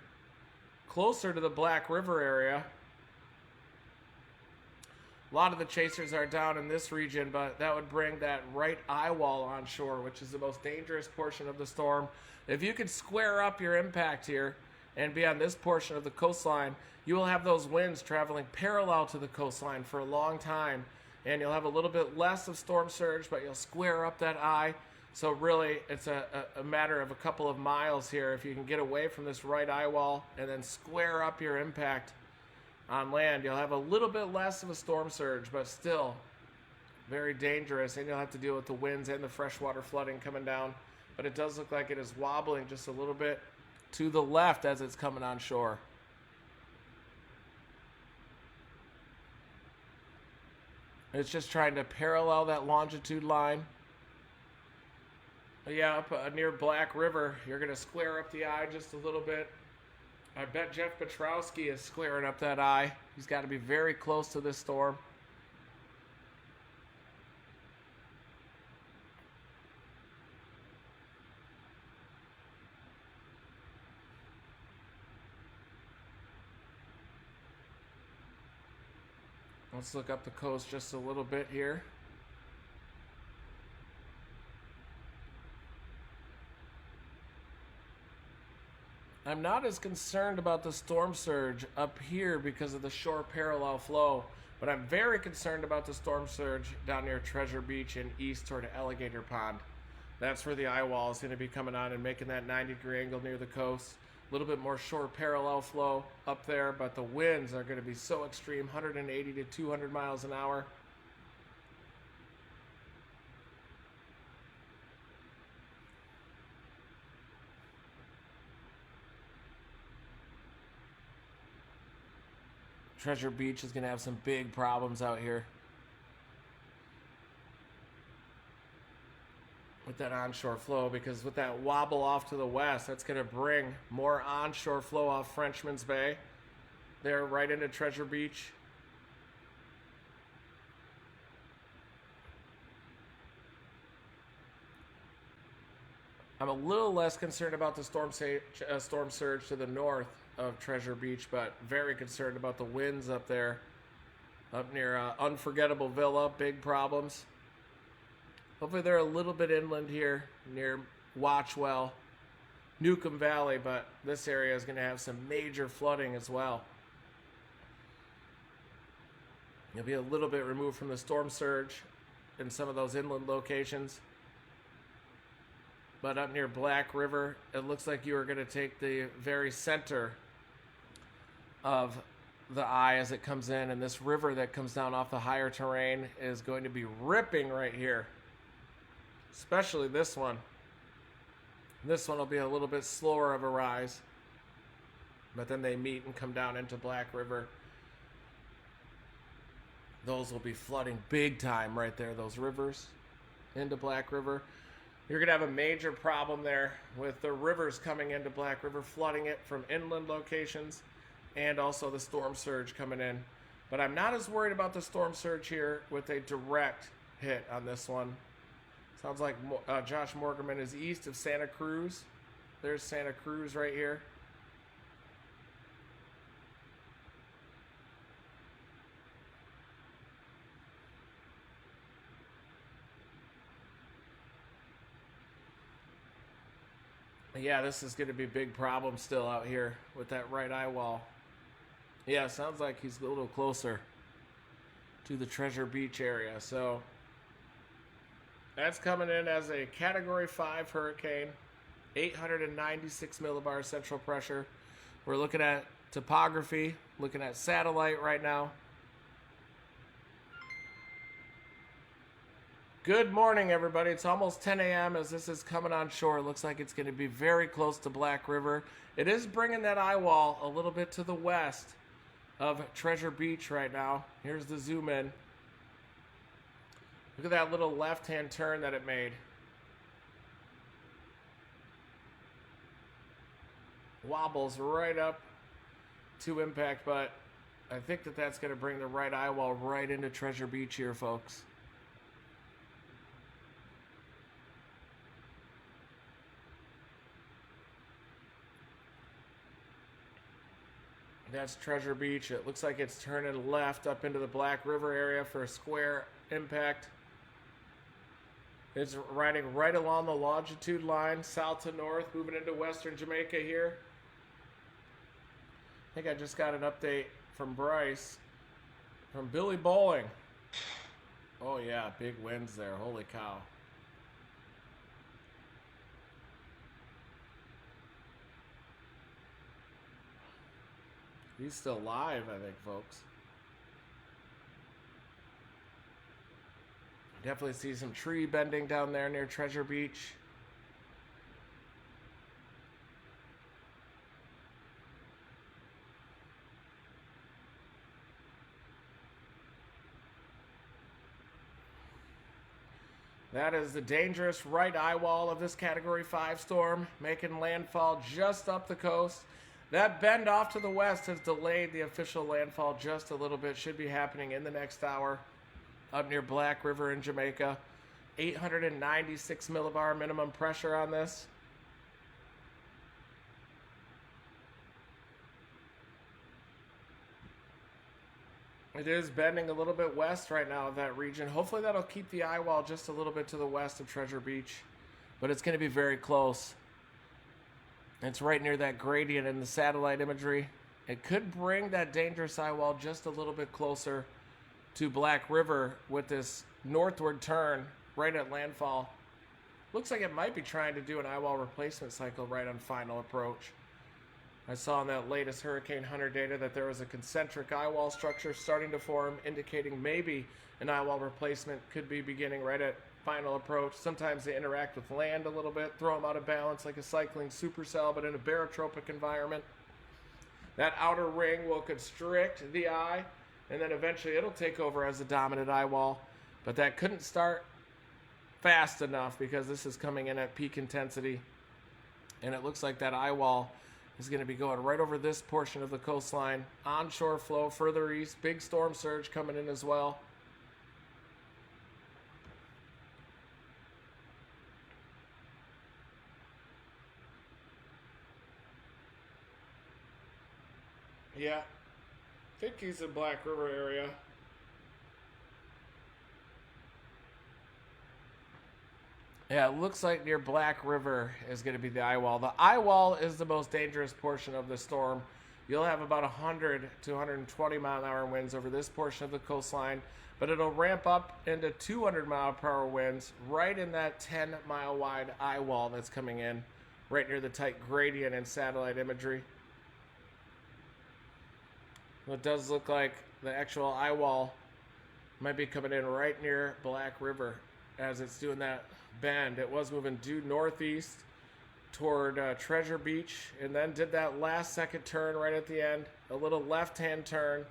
closer to the Black River area. A lot of the chasers are down in this region, but that would bring that right eye wall on shore, which is the most dangerous portion of the storm. If you could square up your impact here and be on this portion of the coastline, you will have those winds traveling parallel to the coastline for a long time, and you'll have a little bit less of storm surge, but you'll square up that eye. So really, it's a matter of a couple of miles here. If you can get away from this right eye wall and then square up your impact on land, you'll have a little bit less of a storm surge, but still very dangerous, and you'll have to deal with the winds and the freshwater flooding coming down. But it does look like it is wobbling just a little bit to the left as it's coming on shore. It's just trying to parallel that longitude line. But yeah, up near Black River, you're going to square up the eye just a little bit. I bet Jeff Petrowski is squaring up that eye. He's got to be very close to this storm. Let's look up the coast just a little bit here. I'm not as concerned about the storm surge up here because of the shore parallel flow, but I'm very concerned about the storm surge down near Treasure Beach and east toward Alligator Pond. That's where the eye wall is going to be coming on and making that 90-degree angle near the coast. A little bit more shore parallel flow up there, but the winds are going to be so extreme, 180 to 200 miles an hour. Treasure Beach is going to have some big problems out here with that onshore flow, because with that wobble off to the west, that's going to bring more onshore flow off Frenchman's Bay there right into Treasure Beach. I'm a little less concerned about the storm surge to the north of Treasure Beach, but very concerned about the winds up there, up near Unforgettable Villa. Big problems. Hopefully they're a little bit inland here near Watchwell, Newcomb Valley, but this area is going to have some major flooding as well. You'll be a little bit removed from the storm surge in some of those inland locations. But up near Black River, it looks like you are going to take the very center of the eye as it comes in, and this river that comes down off the higher terrain is going to be ripping right here, especially this one. This one will be a little bit slower of a rise, but then they meet and come down into Black River. Those will be flooding big time right there, those rivers into Black River. You're going to have a major problem there with the rivers coming into Black River, flooding it from inland locations, and also the storm surge coming in. But I'm not as worried about the storm surge here with a direct hit on this one. Sounds like Josh Morgerman is east of Santa Cruz. There's Santa Cruz right here. Yeah, this is going to be a big problem still out here with that right eye wall. Yeah, sounds like he's a little closer to the Treasure Beach area. So that's coming in as a Category 5 hurricane, 896 millibar central pressure. We're looking at topography, looking at satellite right now. Good morning, everybody. It's almost 10 a.m. as this is coming on shore. It looks like it's going to be very close to Black River. It is bringing that eye wall a little bit to the west of Treasure Beach right now. Here's the zoom in. Look at that little left-hand turn that it made. Wobbles right up to impact, but I think that that's going to bring the right eye wall right into Treasure Beach here, folks. That's Treasure Beach. It looks like it's turning left up into the Black River area for a square impact. It's riding right along the longitude line, south to north, moving into western Jamaica here. I think I just got an update from Bryce, from Billy Bowling. Oh yeah, big winds there. Holy cow. He's still live, I think, folks. Definitely see some tree bending down there near Treasure Beach. That is the dangerous right eye wall of this Category 5 storm, making landfall just up the coast. That bend off to the west has delayed the official landfall just a little bit. Should be happening in the next hour up near Black River in Jamaica. 896 millibar minimum pressure on this. It is bending a little bit west right now of that region. Hopefully that'll keep the eye wall just a little bit to the west of Treasure Beach. But it's going to be very close. It's right near that gradient in the satellite imagery. It could bring that dangerous eye wall just a little bit closer to Black River with this northward turn right at landfall. Looks like it might be trying to do an eye wall replacement cycle right on final approach. I saw in that latest Hurricane Hunter data that there was a concentric eye wall structure starting to form, indicating maybe an eye wall replacement could be beginning right at final approach. Sometimes they interact with land a little bit, throw them out of balance like a cycling supercell, but in a barotropic environment. That outer ring will constrict the eye, and then eventually it'll take over as the dominant eye wall. But that couldn't start fast enough because this is coming in at peak intensity. And it looks like that eye wall is going to be going right over this portion of the coastline. Onshore flow further east, big storm surge coming in as well. Yeah, I think he's in Black River area. Yeah, it looks like near Black River is going to be the eye wall. The eye wall is the most dangerous portion of the storm. You'll have about 100 to 120 mile an hour winds over this portion of the coastline, but it'll ramp up into 200 mile per hour winds right in that 10 mile wide eye wall that's coming in, right near the tight gradient in satellite imagery. It does look like the actual eye wall might be coming in right near Black River as it's doing that bend. It was moving due northeast toward Treasure Beach and then did that last second turn right at the end, a little left-hand turn,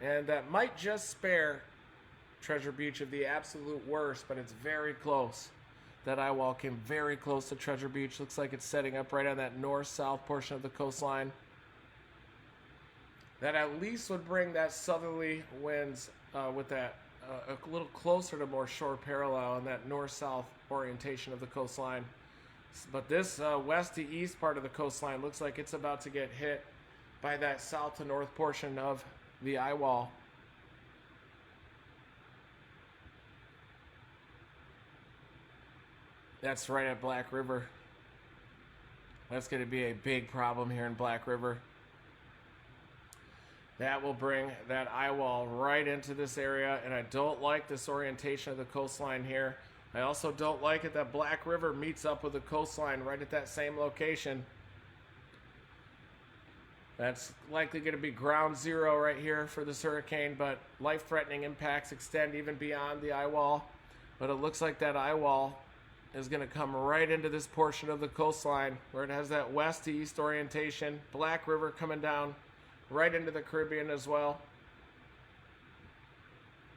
and that might just spare Treasure Beach of the absolute worst, but it's very close. That eye wall came very close to Treasure Beach. Looks like it's setting up right on that north-south portion of the coastline. That at least would bring that southerly winds with that a little closer to more shore parallel and that north-south orientation of the coastline. But this west to east part of the coastline looks like it's about to get hit by that south to north portion of the eye wall. That's right at Black River. That's going to be a big problem here in Black River. That will bring that eye wall right into this area, and I don't like this orientation of the coastline here. I also don't like it that Black River meets up with the coastline right at that same location. That's likely going to be ground zero right here for this hurricane, but life-threatening impacts extend even beyond the eye wall. But it looks like that eye wall is going to come right into this portion of the coastline where it has that west to east orientation. Black River coming down right into the Caribbean as well.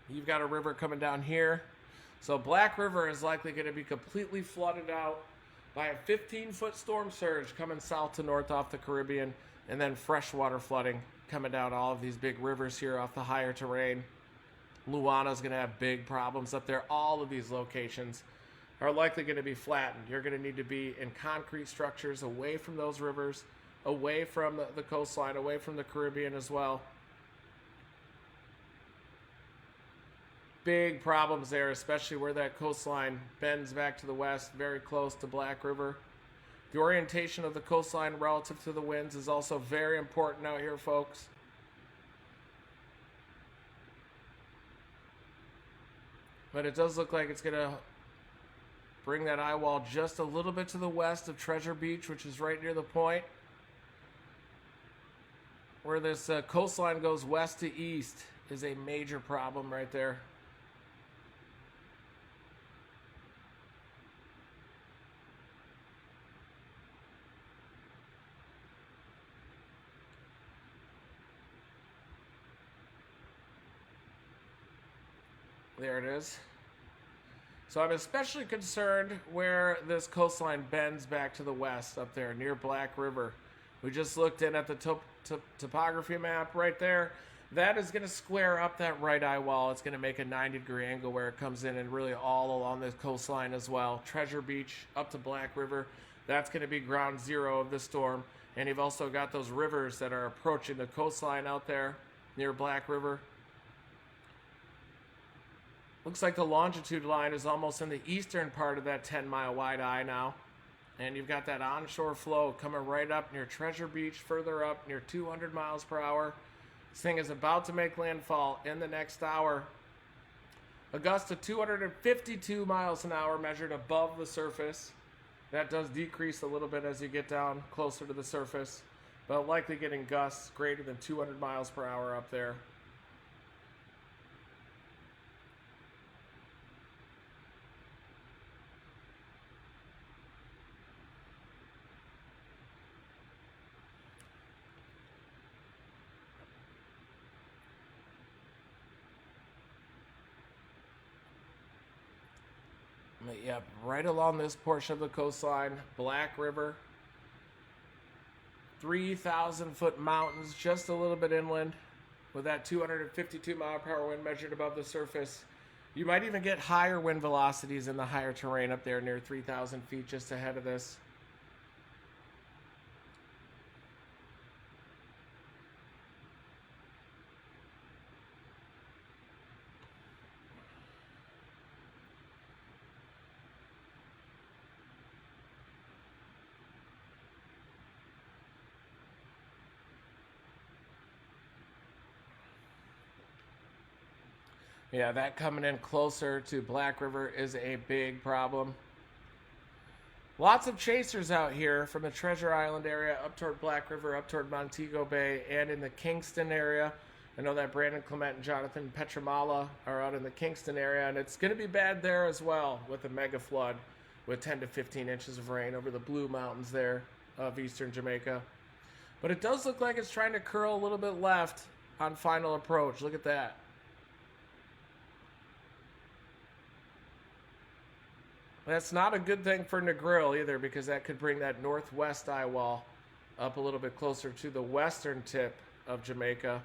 You've got a river coming down here. So Black River is likely going to be completely flooded out by a 15-foot storm surge coming south to north off the Caribbean, and then freshwater flooding coming down all of these big rivers here off the higher terrain. Luana's going to have big problems up there. All of these locations are likely going to be flattened. You're going to need to be in concrete structures away from those rivers, away from the coastline, away from the Caribbean as well. Big problems there, especially where that coastline bends back to the west, very close to Black River. The orientation of the coastline relative to the winds is also very important out here, folks. But it does look like it's going to bring that eye wall just a little bit to the west of Treasure Beach, which is right near the point where this coastline goes west to east is a major problem right there. There it is. So I'm especially concerned where this coastline bends back to the west up there near Black River. We just looked in at the topography map right there. That is going to square up that right eye wall. It's going to make a 90-degree angle where it comes in and really all along the coastline as well. Treasure Beach up to Black River. That's going to be ground zero of the storm. And you've also got those rivers that are approaching the coastline out there near Black River. Looks like the longitude line is almost in the eastern part of that 10-mile wide eye now. And you've got that onshore flow coming right up near Treasure Beach, further up near 200 miles per hour. This thing is about to make landfall in the next hour. A gust of 252 miles an hour measured above the surface. That does decrease a little bit as you get down closer to the surface, but likely getting gusts greater than 200 miles per hour up there. Yep, right along this portion of the coastline, Black River, 3,000-foot mountains, just a little bit inland, with that 252 mile per hour wind measured above the surface. You might even get higher wind velocities in the higher terrain up there near 3,000 feet just ahead of this. Yeah, that coming in closer to Black River is a big problem. Lots of chasers out here from the Treasure Island area up toward Black River, up toward Montego Bay, and in the Kingston area. I know that Brandon Clement and Jonathan Petramala are out in the Kingston area, and it's going to be bad there as well with a mega flood with 10 to 15 inches of rain over the Blue Mountains there of eastern Jamaica. But it does look like it's trying to curl a little bit left on final approach. Look at that. That's not a good thing for Negril either, because that could bring that northwest eye wall up a little bit closer to the western tip of Jamaica.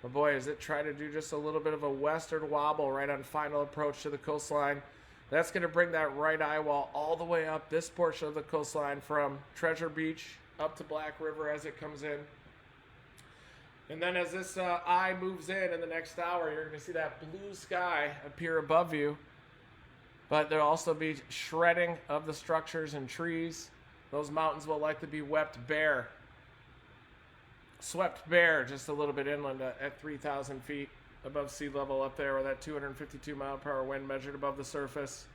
But boy, is it trying to do just a little bit of a western wobble right on final approach to the coastline. That's going to bring that right eye wall all the way up this portion of the coastline from Treasure Beach up to Black River as it comes in. And then as this eye moves in the next hour, you're going to see that blue sky appear above you. But there'll also be shredding of the structures and trees. Those mountains will likely be swept bare just a little bit inland at 3,000 feet above sea level up there, with that 252 mile per hour wind measured above the surface.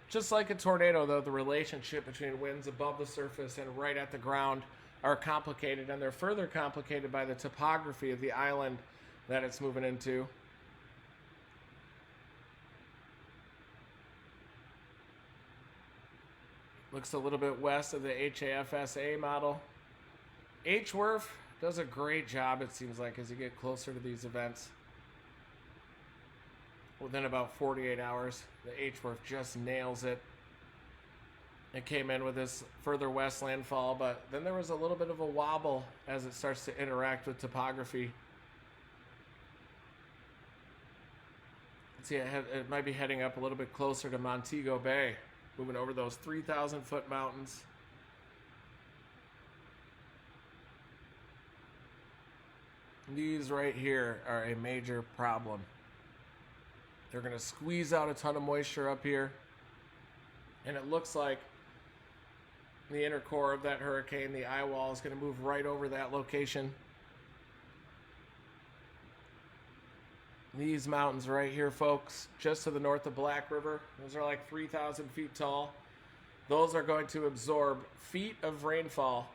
Just like a tornado, though, the relationship between winds above the surface and right at the ground are complicated, and they're further complicated by the topography of the island that it's moving into. Looks a little bit west of the HAFSA model. HWRF does a great job, it seems like, as you get closer to these events. Within about 48 hours, the HWRF just nails it. It came in with this further west landfall, but then there was a little bit of a wobble as it starts to interact with topography. See, it might be heading up a little bit closer to Montego Bay, moving over those 3,000-foot mountains. These right here are a major problem. They're going to squeeze out a ton of moisture up here, and it looks like the inner core of that hurricane, the eye wall, is going to move right over that location. These mountains right here, folks, just to the north of Black River, those are like 3,000 feet tall. Those are going to absorb feet of rainfall.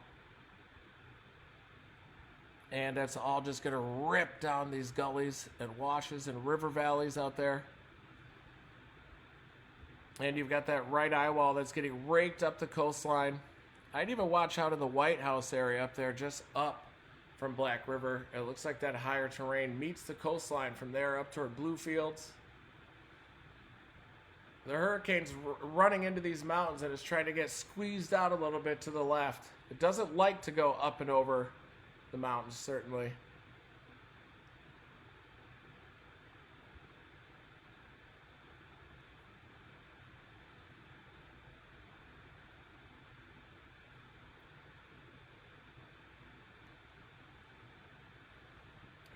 And that's all just going to rip down these gullies and washes and river valleys out there. And you've got that right eye wall that's getting raked up the coastline. I'd even watch out in the White House area up there, just up from Black River. It looks like that higher terrain meets the coastline from there up toward Bluefields. The hurricane's running into these mountains and is trying to get squeezed out a little bit to the left. It doesn't like to go up and over the mountains, certainly.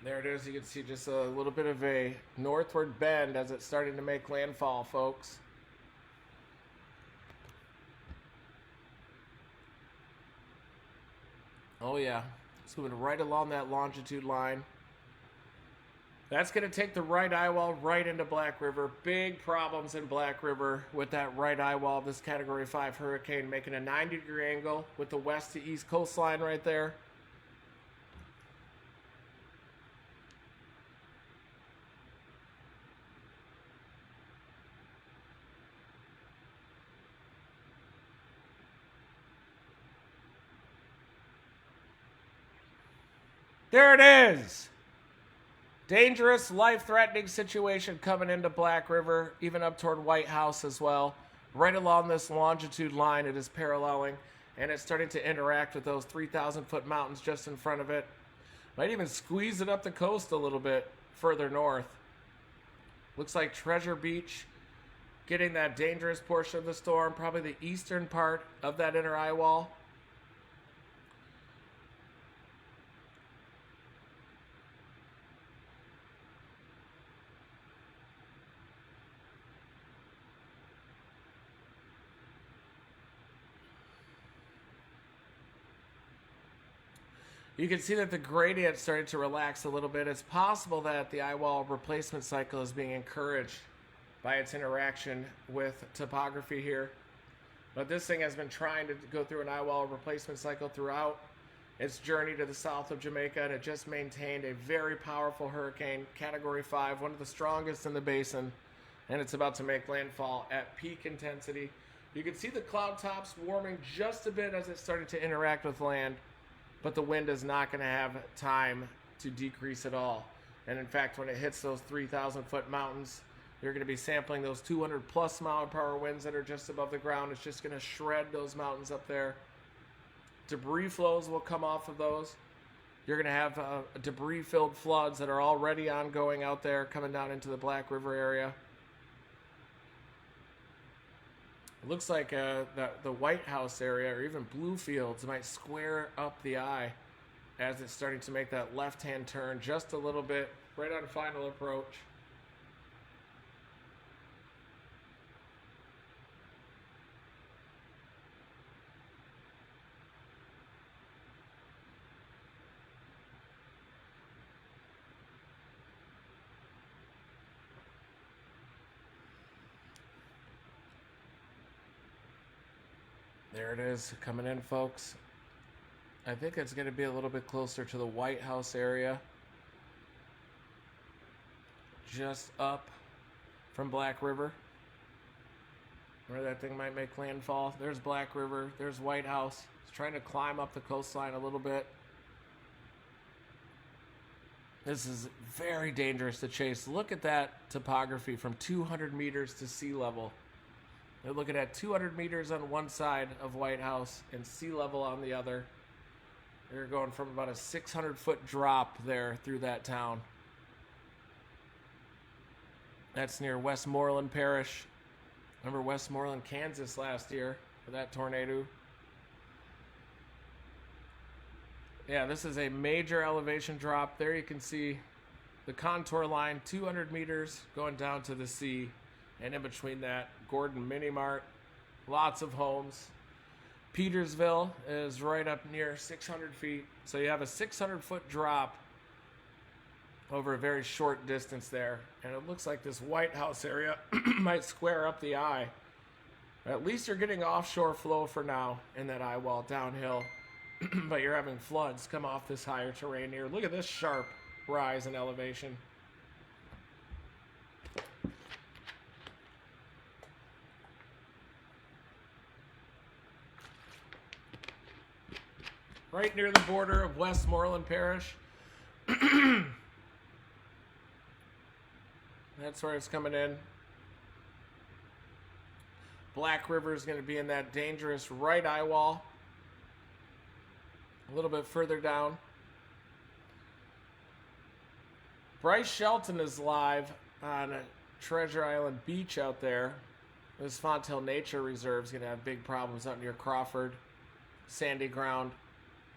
There it is. You can see just a little bit of a northward bend as it's starting to make landfall, folks. Oh yeah, it's moving right along that longitude line. That's going to take the right eye wall right into Black River. Big problems in Black River with that right eye wall of this Category 5 hurricane, making a 90-degree angle with the west to east coastline right there. There it is. Dangerous, life-threatening situation coming into Black River, even up toward White House as well. Right along this longitude line it is paralleling, and it's starting to interact with those 3,000-foot mountains just in front of it. Might even squeeze it up the coast a little bit further north. Looks like Treasure Beach getting that dangerous portion of the storm, probably the eastern part of that inner eye wall. You can see that the gradient started to relax a little bit. It's possible that the eye wall replacement cycle is being encouraged by its interaction with topography here. But this thing has been trying to go through an eye wall replacement cycle throughout its journey to the south of Jamaica, and it just maintained a very powerful hurricane, Category 5, one of the strongest in the basin, and it's about to make landfall at peak intensity. You can see the cloud tops warming just a bit as it started to interact with land, but the wind is not going to have time to decrease at all. And in fact, when it hits those 3,000-foot mountains, you're going to be sampling those 200-plus mile-per-hour winds that are just above the ground. It's just going to shred those mountains up there. Debris flows will come off of those. You're going to have debris-filled floods that are already ongoing out there coming down into the Black River area. It looks like the White House area or even Bluefields might square up the eye as it's starting to make that left-hand turn just a little bit right on final approach. There it is, coming in, folks. I think it's going to be a little bit closer to the White House area. Just up from Black River, where that thing might make landfall. There's Black River, there's White House. It's trying to climb up the coastline a little bit. This is very dangerous to chase. Look at that topography from 200 meters to sea level. They're looking at 200 meters on one side of White House and sea level on the other. They're going from about a 600-foot drop there through that town. That's near Westmoreland Parish. Remember Westmoreland, Kansas last year for that tornado? Yeah, this is a major elevation drop. There you can see the contour line, 200 meters going down to the sea. And in between that, Gordon Mini Mart, lots of homes. Petersville is right up near 600 feet. So you have a 600-foot drop over a very short distance there. And it looks like this White House area might square up the eye. At least you're getting offshore flow for now in that eye wall downhill. But you're having floods come off this higher terrain here. Look at this sharp rise in elevation. Right near the border of Westmoreland Parish. That's where it's coming in. Black River is going to be in that dangerous right eye wall. A little bit further down. Bryce Shelton is live on Treasure Island Beach out there. This Fonthill Nature Reserve is going to have big problems out near Crawford, Sandy Ground,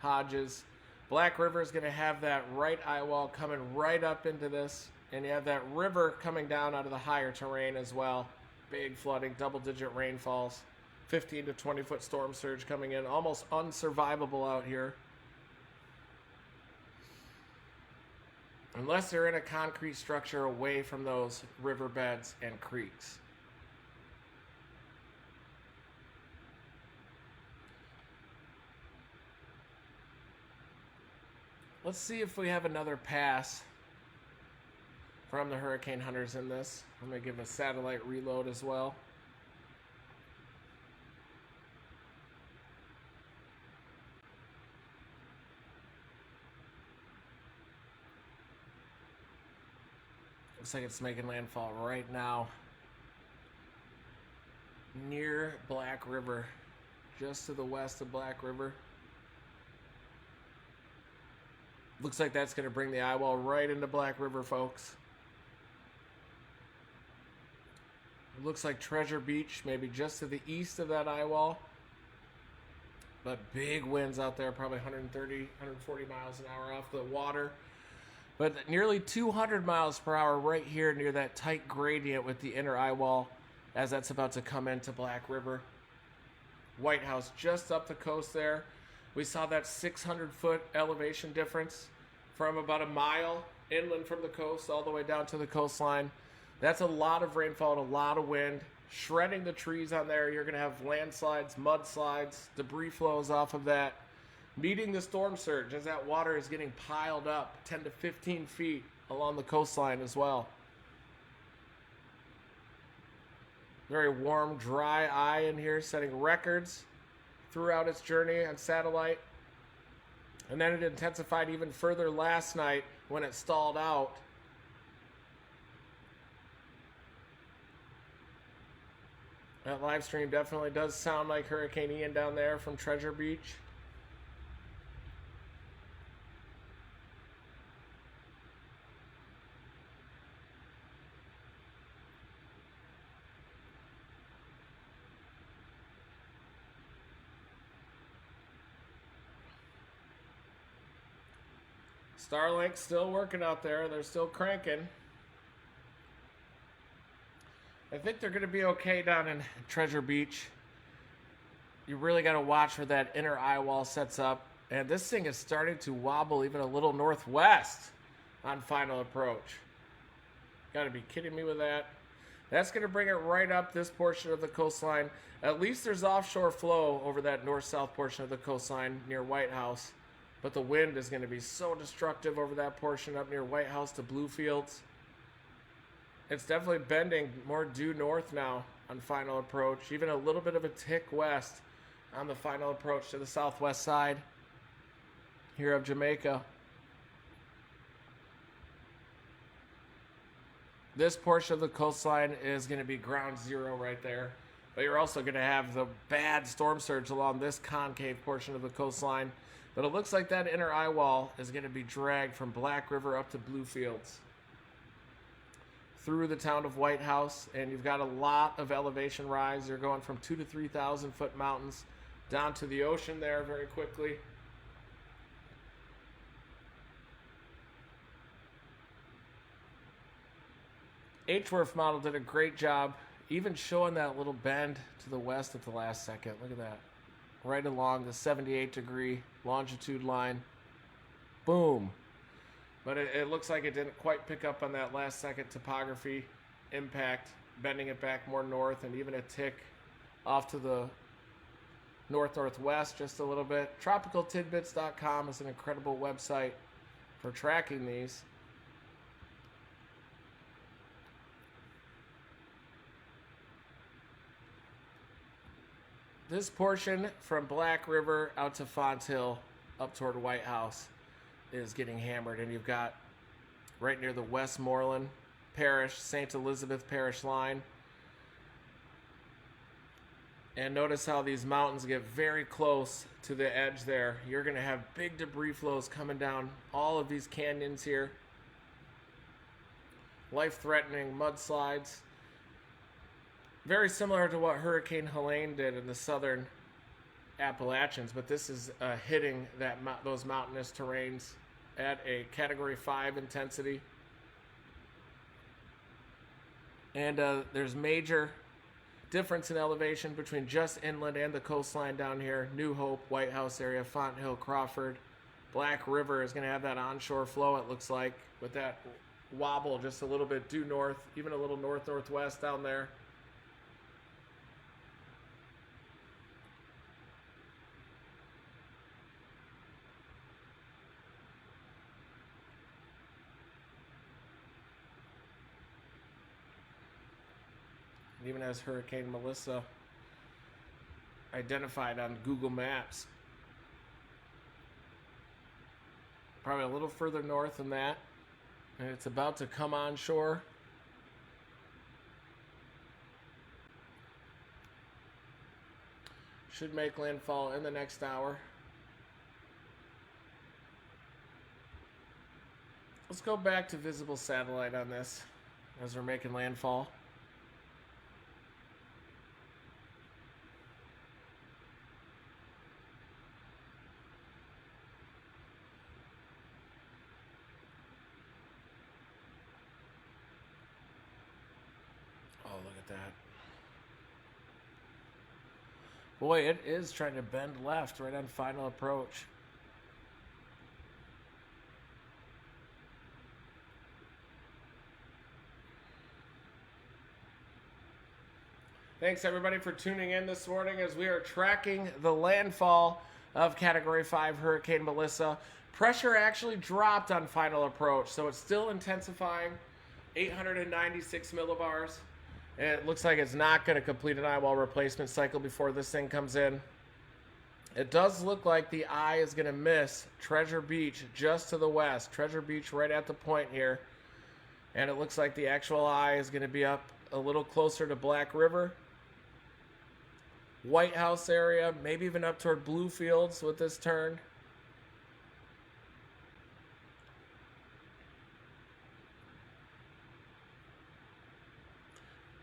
Hodges. Black River is going to have that right eye wall coming right up into this, and you have that river coming down out of the higher terrain as well. Big flooding, double-digit rainfalls, 15 to 20-foot storm surge coming in, almost unsurvivable out here. Unless they're in a concrete structure away from those riverbeds and creeks. Let's see if we have another pass from the hurricane hunters in this. I'm going to give a satellite reload as well. Looks like it's making landfall right now near Black River, just to the west of Black River. Looks like that's going to bring the eye wall right into Black River, folks. It looks like Treasure Beach, maybe just to the east of that eye wall. But big winds out there, probably 130, 140 miles an hour off the water. But nearly 200 miles per hour right here near that tight gradient with the inner eye wall as that's about to come into Black River. White House just up the coast there. We saw that 600-foot elevation difference from about a mile inland from the coast all the way down to the coastline. That's a lot of rainfall and a lot of wind, shredding the trees on there. You're going to have landslides, mudslides, debris flows off of that, meeting the storm surge as that water is getting piled up 10 to 15 feet along the coastline as well. Very warm, dry eye in here, setting records throughout its journey on satellite. And then it intensified even further last night when it stalled out. That live stream definitely does sound like Hurricane Ian down there from Treasure Beach. Starlink's still working out there. They're still cranking. I think they're going to be okay down in Treasure Beach. You really got to watch where that inner eye wall sets up. And this thing is starting to wobble even a little northwest on final approach. Got to be kidding me with that. That's going to bring it right up this portion of the coastline. At least there's offshore flow over that north-south portion of the coastline near White House. But the wind is going to be so destructive over that portion up near White House to Bluefields. It's definitely bending more due north now on final approach. Even a little bit of a tick west on the final approach to the southwest side here of Jamaica. This portion of the coastline is going to be ground zero right there. But you're also going to have the bad storm surge along this concave portion of the coastline. But it looks like that inner eye wall is going to be dragged from Black River up to Bluefields through the town of White House, and you've got a lot of elevation rise. You're going from 2,000 to 3,000 foot mountains down to the ocean there very quickly. H-Worth model did a great job even showing that little bend to the west at the last second. Look at that. Right along the 78-degree longitude line. Boom. But it looks like it didn't quite pick up on that last second topography impact, bending it back more north and even a tick off to the north-northwest just a little bit. TropicalTidbits.com is an incredible website for tracking these. This portion from Black River out to Fonthill up toward White House is getting hammered, and you've got right near the Westmoreland Parish, St. Elizabeth Parish line. And notice how these mountains get very close to the edge there. You're going to have big debris flows coming down all of these canyons here. Life-threatening mudslides. Very similar to what Hurricane Helene did in the southern Appalachians, but this is hitting those mountainous terrains at a Category 5 intensity. And there's major difference in elevation between just inland and the coastline down here. New Hope, White House area, Fonthill, Crawford. Black River is going to have that onshore flow, it looks like, with that wobble just a little bit due north, even a little north-northwest down there. Even as Hurricane Melissa identified on Google Maps. Probably a little further north than that. And it's about to come onshore. Should make landfall in the next hour. Let's go back to visible satellite on this as we're making landfall. That. Boy, it is trying to bend left right on final approach. Thanks everybody for tuning in this morning as we are tracking the landfall of Category 5 Hurricane Melissa. Pressure actually dropped on final approach, so it's still intensifying, 896 millibars. And it looks like it's not going to complete an eye wall replacement cycle before this thing comes in. It does look like the eye is going to miss Treasure Beach just to the west. Treasure Beach right at the point here. And it looks like the actual eye is going to be up a little closer to Black River. White House area, maybe even up toward Bluefields with this turn.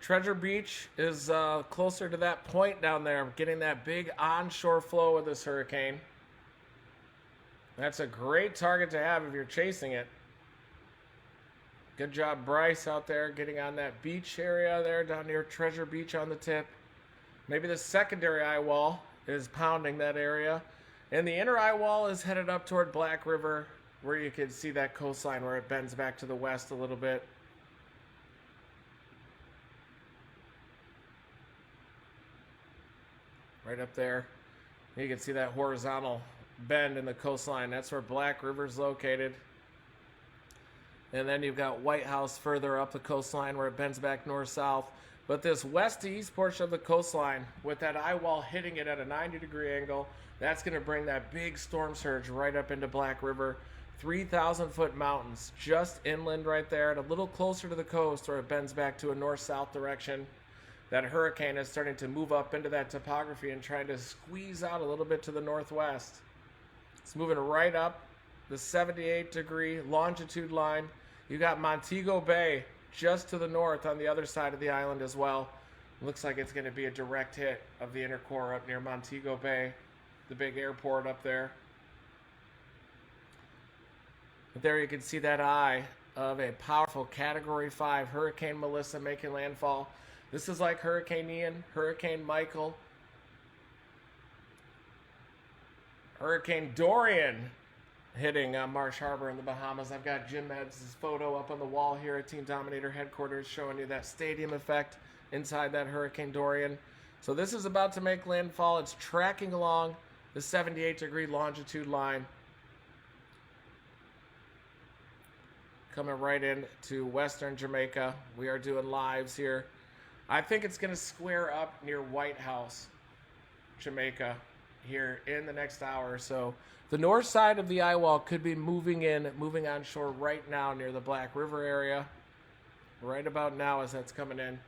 Treasure Beach is closer to that point down there, getting that big onshore flow with this hurricane. That's a great target to have if you're chasing it. Good job, Bryce, out there getting on that beach area there down near Treasure Beach on the tip. Maybe the secondary eye wall is pounding that area. And the inner eye wall is headed up toward Black River, where you can see that coastline where it bends back to the west a little bit. Right up there, you can see that horizontal bend in the coastline. That's where Black River is located. And then you've got White House further up the coastline where it bends back north-south. But this west to east portion of the coastline, with that eye wall hitting it at a 90-degree angle, that's going to bring that big storm surge right up into Black River. 3,000-foot mountains just inland right there and a little closer to the coast where it bends back to a north-south direction. That hurricane is starting to move up into that topography and trying to squeeze out a little bit to the northwest. It's moving right up the 78-degree longitude line. You got Montego Bay just to the north on the other side of the island as well. Looks like it's going to be a direct hit of the inner core up near Montego Bay, the big airport up there. But there you can see that eye of a powerful Category 5 Hurricane Melissa making landfall. This is like Hurricane Ian, Hurricane Michael, Hurricane Dorian hitting Marsh Harbor in the Bahamas. I've got Jim Meds' photo up on the wall here at Team Dominator headquarters showing you that stadium effect inside that Hurricane Dorian. So this is about to make landfall. It's tracking along the 78-degree longitude line. Coming right in to western Jamaica. We are doing lives here. I think it's going to square up near White House, Jamaica, here in the next hour or so. The north side of the eye wall could be moving on shore right now near the Black River area. Right about now as that's coming in.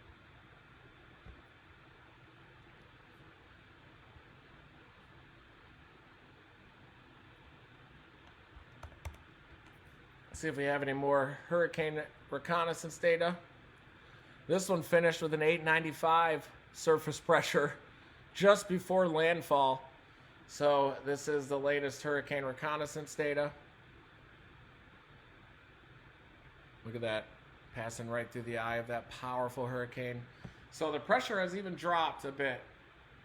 Let's see if we have any more hurricane reconnaissance data. This one finished with an 895 surface pressure just before landfall. So this is the latest hurricane reconnaissance data. Look at that, passing right through the eye of that powerful hurricane. So the pressure has even dropped a bit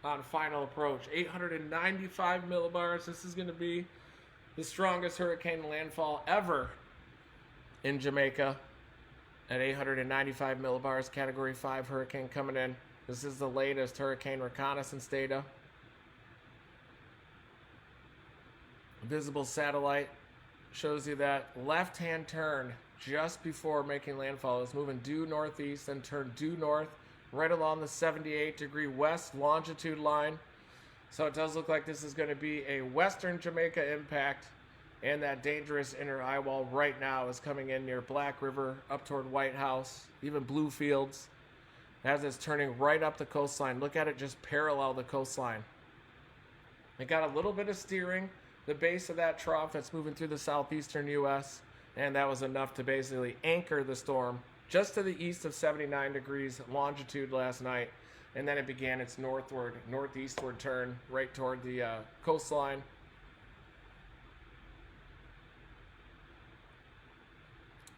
on final approach. 895 millibars. This is going to be the strongest hurricane landfall ever in Jamaica at 895 millibars. Category 5 hurricane coming in. This is the latest hurricane reconnaissance data. Visible satellite shows you that left-hand turn just before making landfall. It's moving due northeast and turned due north right along the 78-degree west longitude line. So it does look like this is going to be a western Jamaica impact, and that dangerous inner eye wall right now is coming in near Black River, up toward White House, even Bluefields, as it's turning right up the coastline. Look at it just parallel the coastline. It got a little bit of steering. The base of that trough that's moving through the southeastern U.S., and that was enough to basically anchor the storm just to the east of 79 degrees longitude last night, and then it began its northeastward turn right toward the coastline.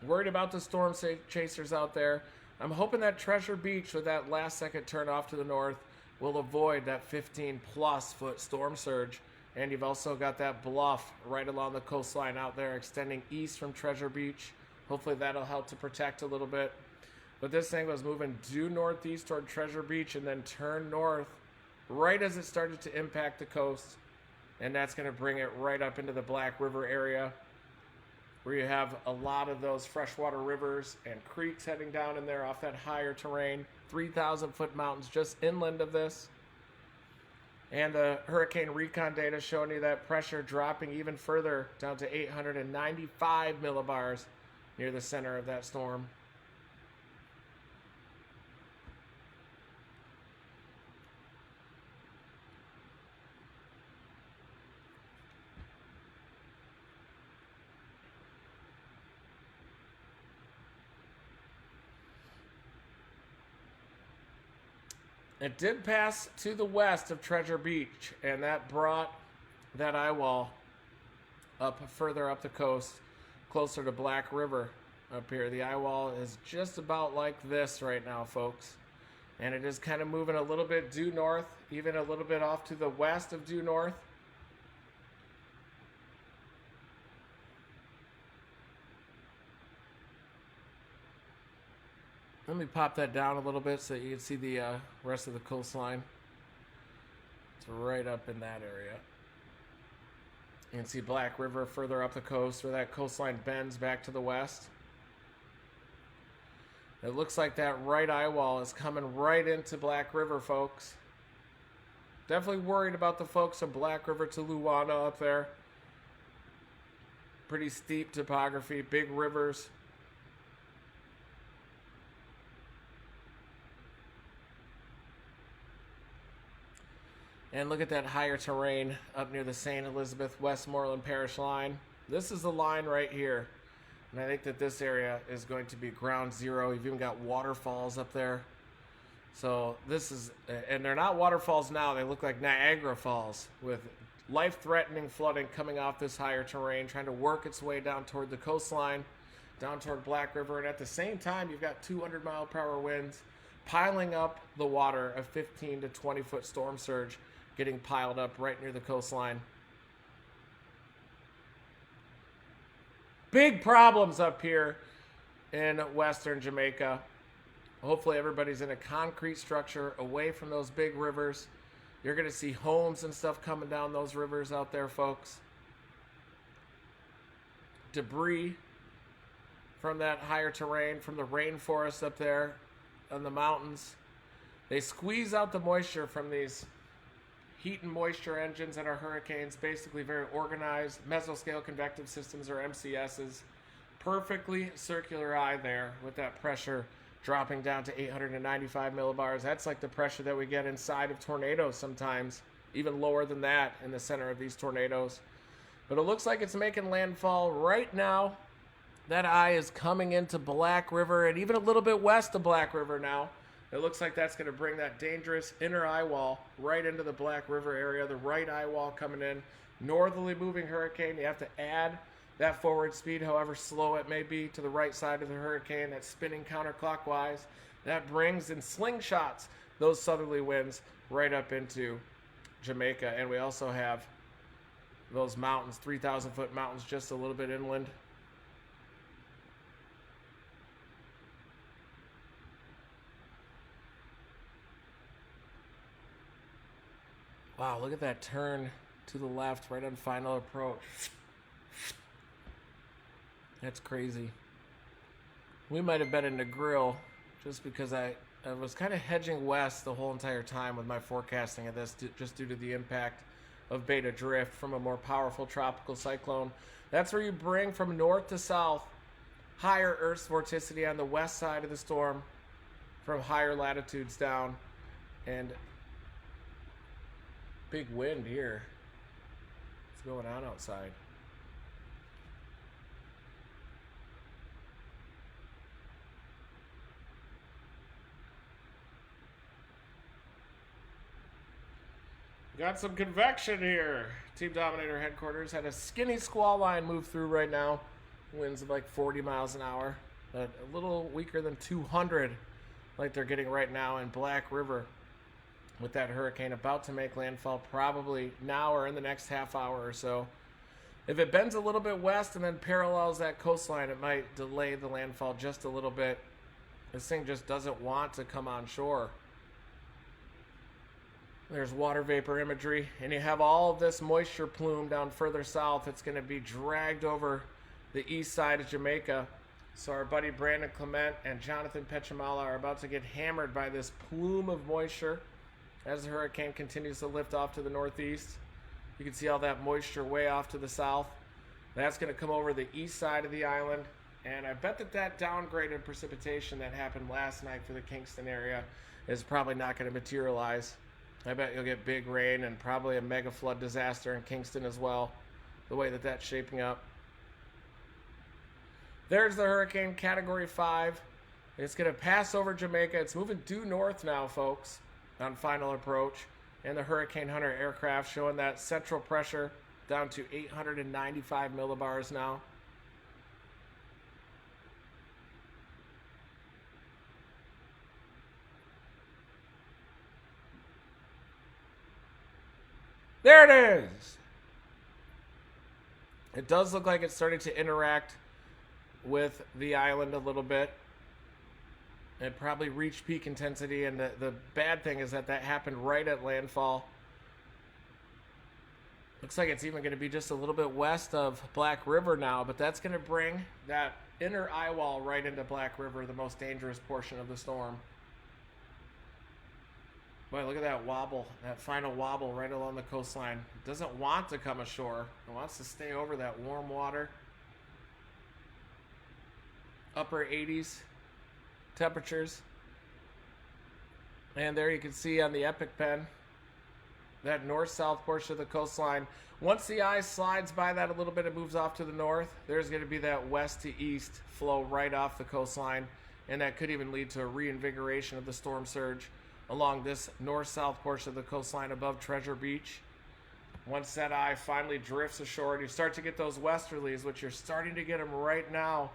Worried about the storm chasers out there. I'm hoping that Treasure Beach, with that last second turn off to the north, will avoid that 15-plus foot storm surge. And you've also got that bluff right along the coastline out there extending east from Treasure Beach. Hopefully that'll help to protect a little bit. But this thing was moving due northeast toward Treasure Beach and then turn north right as it started to impact the coast. And that's going to bring it right up into the Black River area, where you have a lot of those freshwater rivers and creeks heading down in there off that higher terrain. 3,000-foot mountains just inland of this. And the hurricane recon data showing you that pressure dropping even further down to 895 millibars near the center of that storm. It did pass to the west of Treasure Beach, and that brought that eye wall up further up the coast, closer to Black River up here. The eye wall is just about like this right now, folks. And it is kind of moving a little bit due north, even a little bit off to the west of due north. Let me pop that down a little bit so you can see the rest of the coastline. It's right up in that area. You can see Black River further up the coast where that coastline bends back to the west. It looks like that right eye wall is coming right into Black River, folks. Definitely worried about the folks from Black River to Luana up there. Pretty steep topography, big rivers. And look at that higher terrain up near the St. Elizabeth Westmoreland Parish line. This is the line right here. And I think that this area is going to be ground zero. You've even got waterfalls up there. So this is, and they're not waterfalls now. They look like Niagara Falls with life-threatening flooding coming off this higher terrain, trying to work its way down toward the coastline, down toward Black River. And at the same time, you've got 200-mile-per-hour winds piling up the water, a 15 to 20-foot storm surge getting piled up right near the coastline. Big problems up here in western Jamaica. Hopefully everybody's in a concrete structure away from those big rivers. You're going to see homes and stuff coming down those rivers out there, folks. Debris from that higher terrain, from the rainforest up there on the mountains. They squeeze out the moisture from these heat and moisture engines that are hurricanes, basically very organized mesoscale convective systems, or MCSs. Perfectly circular eye there with that pressure dropping down to 895 millibars. That's like the pressure that we get inside of tornadoes sometimes, even lower than that in the center of these tornadoes. But it looks like it's making landfall right now. That eye is coming into Black River and even a little bit west of Black River now. It looks like that's going to bring that dangerous inner eye wall right into the Black River area. The right eye wall coming in. Northerly moving hurricane. You have to add that forward speed, however slow it may be, to the right side of the hurricane. That's spinning counterclockwise. That brings in slingshots those southerly winds right up into Jamaica. And we also have those mountains, 3,000-foot mountains just a little bit inland. Wow, look at that turn to the left right on final approach. That's crazy. We might have been in the grill just because I was kind of hedging west the whole entire time with my forecasting of this, just due to the impact of beta drift from a more powerful tropical cyclone. That's where you bring from north to south higher Earth's vorticity on the west side of the storm from higher latitudes down, and big wind here. What's going on outside? Got some convection here. Team Dominator headquarters had a skinny squall line move through right now. Winds of like 40 miles an hour. A little weaker than 200 like they're getting right now in Black River, with that hurricane about to make landfall probably now or in the next half hour or so. If it bends a little bit west and then parallels that coastline, it might delay the landfall just a little bit. This thing just doesn't want to come on shore. There's water vapor imagery, and you have all of this moisture plume down further south. It's going to be dragged over the east side of Jamaica. So our buddy Brandon Clement and Jonathan Petramala are about to get hammered by this plume of moisture as the hurricane continues to lift off to the northeast. You can see all that moisture way off to the south. That's going to come over the east side of the island, and I bet that downgraded precipitation that happened last night for the Kingston area is probably not going to materialize. I bet you'll get big rain and probably a mega flood disaster in Kingston as well, the way that's shaping up. There's the hurricane, Category 5. It's going to pass over Jamaica. It's moving due north now, folks, on final approach. And the Hurricane Hunter aircraft showing that central pressure down to 895 millibars now. There it is. It does look like it's starting to interact with the island a little bit. It probably reached peak intensity, and the bad thing is that happened right at landfall. Looks like it's even going to be just a little bit west of Black River now, but that's going to bring that inner eye wall right into Black River, the most dangerous portion of the storm. Boy, look at that wobble, that final wobble right along the coastline. It doesn't want to come ashore. It wants to stay over that warm water. Upper 80s temperatures. And there you can see on the Epic Pen, that north-south portion of the coastline. Once the eye slides by that a little bit, it moves off to the north. There's going to be that west to east flow right off the coastline, and that could even lead to a reinvigoration of the storm surge along this north-south portion of the coastline above Treasure Beach. Once that eye finally drifts ashore, you start to get those westerlies, which you're starting to get them right now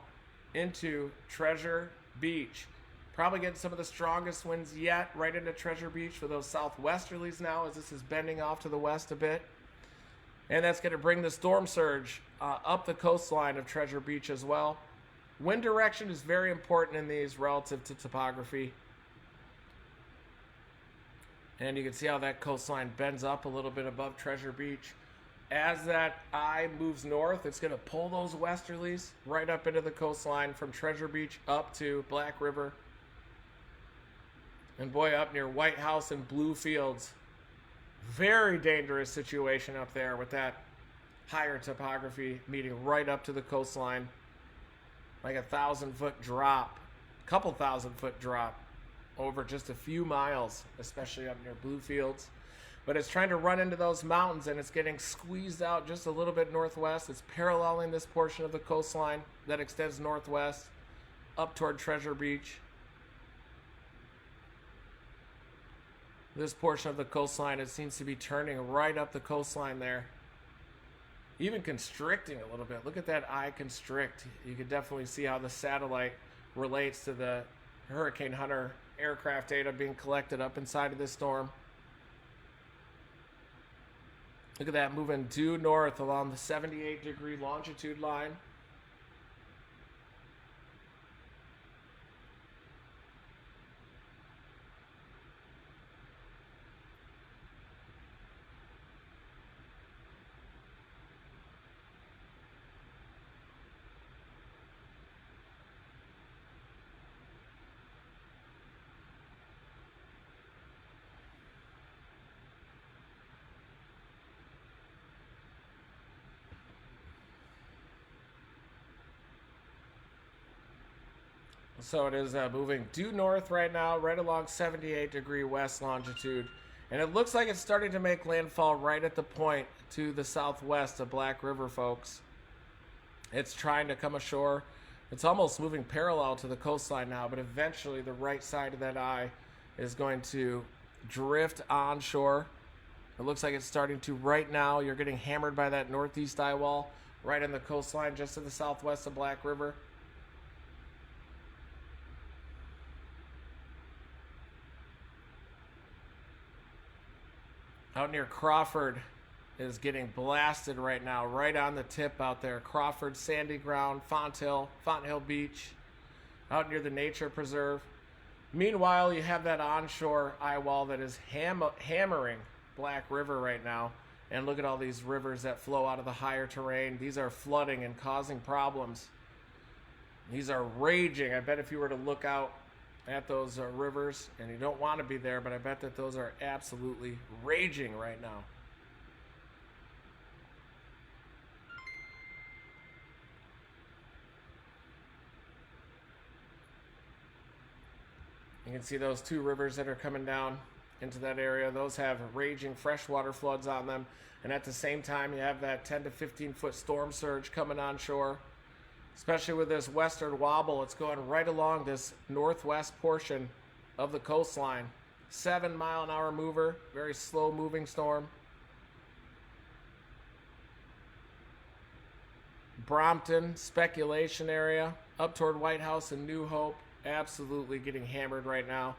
into Treasure Beach. Probably getting some of the strongest winds yet right into Treasure Beach for those southwesterlies now, as this is bending off to the west a bit. And that's going to bring the storm surge up the coastline of Treasure Beach as well. Wind direction is very important in these relative to topography. And you can see how that coastline bends up a little bit above Treasure Beach. As that eye moves north, it's going to pull those westerlies right up into the coastline from Treasure Beach up to Black River. And boy, up near White House and Blue Fields, very dangerous situation up there with that higher topography meeting right up to the coastline. Like a 1,000-foot drop, couple 1,000-foot drop over just a few miles, especially up near Blue Fields. But it's trying to run into those mountains, and it's getting squeezed out just a little bit northwest. It's paralleling this portion of the coastline that extends northwest up toward Treasure Beach. This portion of the coastline, it seems to be turning right up the coastline there. Even constricting a little bit. Look at that eye constrict. You can definitely see how the satellite relates to the Hurricane Hunter aircraft data being collected up inside of this storm. Look at that moving due north along the 78-degree longitude line. So it is moving due north right now, right along 78-degree west longitude. And it looks like it's starting to make landfall right at the point to the southwest of Black River, folks. It's trying to come ashore. It's almost moving parallel to the coastline now, but eventually the right side of that eye is going to drift onshore. It looks like it's starting to right now. You're getting hammered by that northeast eye wall right on the coastline just to the southwest of Black River. Out near Crawford is getting blasted right now, right on the tip out there. Crawford, Sandy Ground, Font Hill Beach, out near the nature preserve. Meanwhile, you have that onshore eye wall that is hammering Black River right now. And look at all these rivers that flow out of the higher terrain. These are flooding and causing problems. These are raging. I bet if you were to look out at those rivers, and you don't want to be there, but I bet that those are absolutely raging right now. You can see those two rivers that are coming down into that area. Those have raging freshwater floods on them, and at the same time you have that 10 to 15 foot storm surge coming on shore. Especially with this western wobble, it's going right along this northwest portion of the coastline. 7-mile-an-hour mover, very slow moving storm. Brompton, speculation area, up toward White House and New Hope, absolutely getting hammered right now.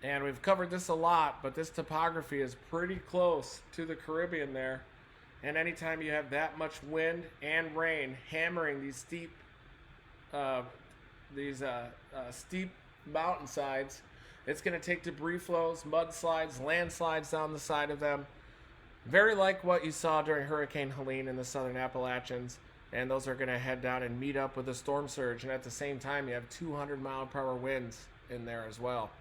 And we've covered this a lot, but this topography is pretty close to the Caribbean there. And anytime you have that much wind and rain hammering these steep mountainsides, it's going to take debris flows, mudslides, landslides down the side of them. Very like what you saw during Hurricane Helene in the southern Appalachians. And those are going to head down and meet up with a storm surge. And at the same time, you have 200-mile-per-hour winds in there as well.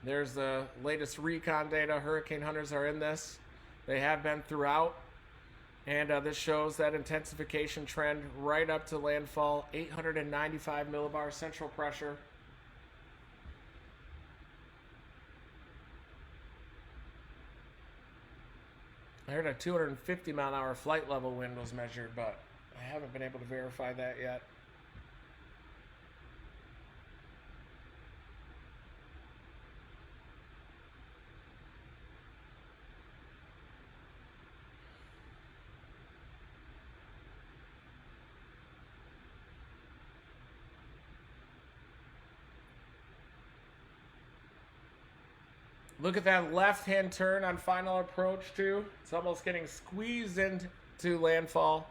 There's the latest recon data. Hurricane hunters are in this. They have been throughout. And this shows that intensification trend right up to landfall. 895 millibar central pressure. I heard a 250-mile-an-hour flight level wind was measured, but I haven't been able to verify that yet. Look at that left-hand turn on final approach, too. It's almost getting squeezed into landfall.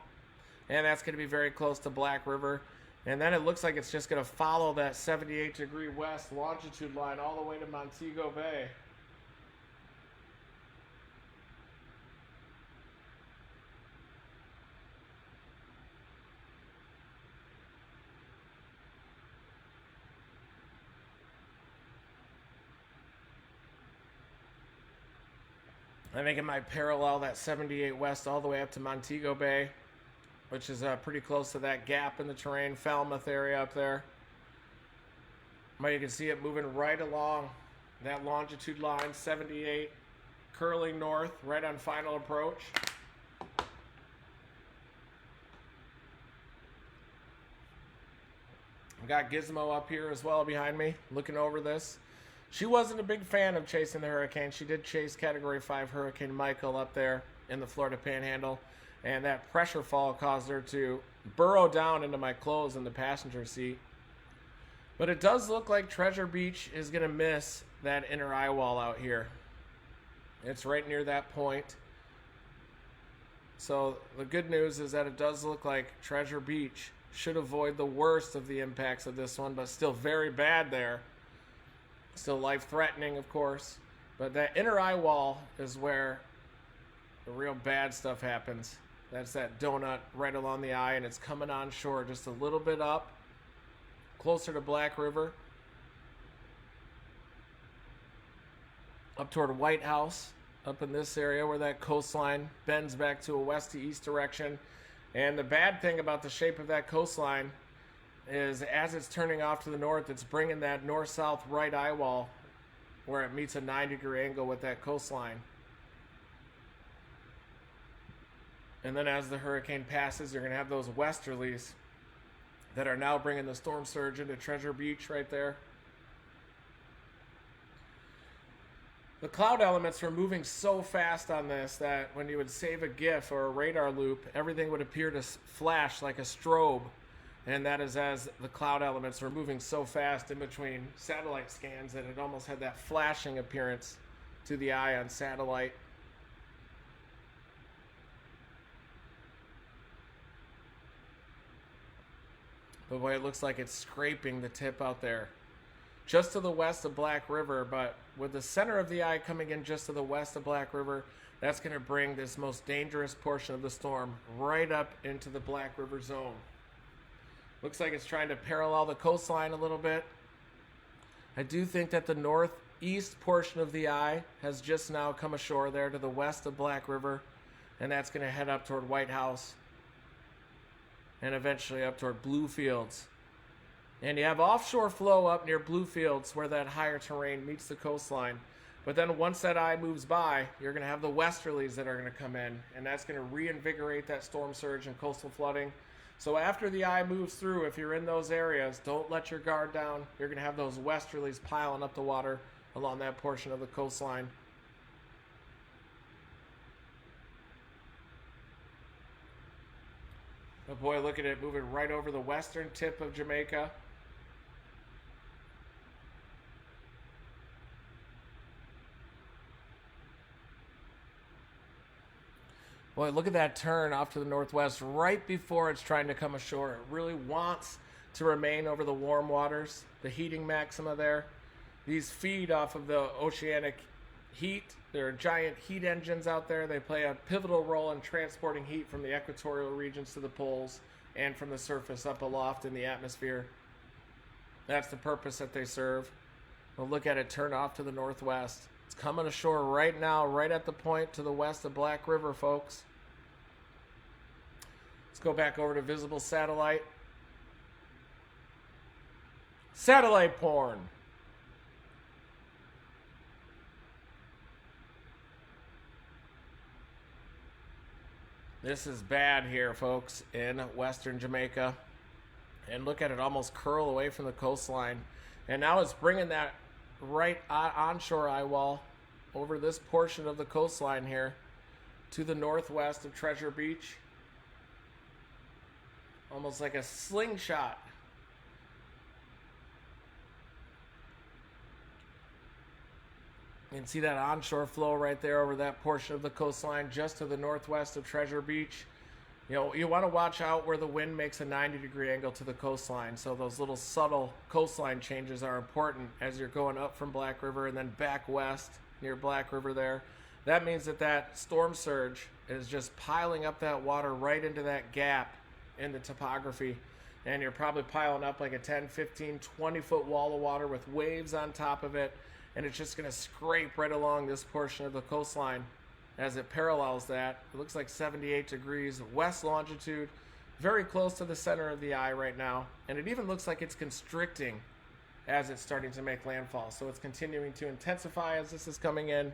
And that's going to be very close to Black River. And then it looks like it's just going to follow that 78-degree west longitude line all the way to Montego Bay. I think it might parallel that 78 west all the way up to Montego Bay, which is pretty close to that gap in the terrain, Falmouth area up there. But you can see it moving right along that longitude line, 78, curling north, right on final approach. I've got Gizmo up here as well behind me, looking over this. She wasn't a big fan of chasing the hurricane. She did chase Category 5 Hurricane Michael up there in the Florida Panhandle, and that pressure fall caused her to burrow down into my clothes in the passenger seat. But it does look like Treasure Beach is going to miss that inner eye wall out here. It's right near that point. So the good news is that it does look like Treasure Beach should avoid the worst of the impacts of this one, but still very bad there. Still life-threatening, of course. But that inner eye wall is where the real bad stuff happens. That's that donut right along the eye, and it's coming on shore just a little bit up, closer to Black River, up toward White House, up in this area where that coastline bends back to a west to east direction. And the bad thing about the shape of that coastline is as it's turning off to the north, it's bringing that north-south right eye wall where it meets a 90-degree angle with that coastline. And then as the hurricane passes, you're going to have those westerlies that are now bringing the storm surge into Treasure Beach right there. The cloud elements were moving so fast on this that when you would save a GIF or a radar loop, everything would appear to flash like a strobe. And that is as the cloud elements were moving so fast in between satellite scans that it almost had that flashing appearance to the eye on satellite. But boy, it looks like it's scraping the tip out there. Just to the west of Black River, but with the center of the eye coming in just to the west of Black River, that's going to bring this most dangerous portion of the storm right up into the Black River zone. Looks like it's trying to parallel the coastline a little bit. I do think that the northeast portion of the eye has just now come ashore there to the west of Black River, and that's going to head up toward White House and eventually up toward Bluefields. And you have offshore flow up near Bluefields where that higher terrain meets the coastline. But then once that eye moves by, you're going to have the westerlies that are going to come in, and that's going to reinvigorate that storm surge and coastal flooding. So after the eye moves through, if you're in those areas, don't let your guard down. You're going to have those westerlies piling up the water along that portion of the coastline. But boy, look at it moving right over the western tip of Jamaica. Boy, look at that turn off to the northwest right before it's trying to come ashore. It really wants to remain over the warm waters, the heating maxima there. These feed off of the oceanic heat. There are giant heat engines out there. They play a pivotal role in transporting heat from the equatorial regions to the poles and from the surface up aloft in the atmosphere. That's the purpose that they serve. Well, look at it turn off to the northwest. It's coming ashore right now, right at the point to the west of Black River, folks. Let's go back over to visible satellite. Satellite porn. This is bad here, folks, in western Jamaica. And look at it almost curl away from the coastline. And now it's bringing that right onshore eye wall over this portion of the coastline here to the northwest of Treasure Beach. Almost like a slingshot. You can see that onshore flow right there over that portion of the coastline just to the northwest of Treasure Beach. You know, you want to watch out where the wind makes a 90-degree angle to the coastline. So those little subtle coastline changes are important as you're going up from Black River and then back west near Black River there. That means that that storm surge is just piling up that water right into that gap in the topography. And you're probably piling up like a 10, 15, 20-foot wall of water with waves on top of it. And it's just going to scrape right along this portion of the coastline as it parallels that. It looks like 78 degrees west longitude, very close to the center of the eye right now. And it even looks like it's constricting as it's starting to make landfall. So it's continuing to intensify as this is coming in.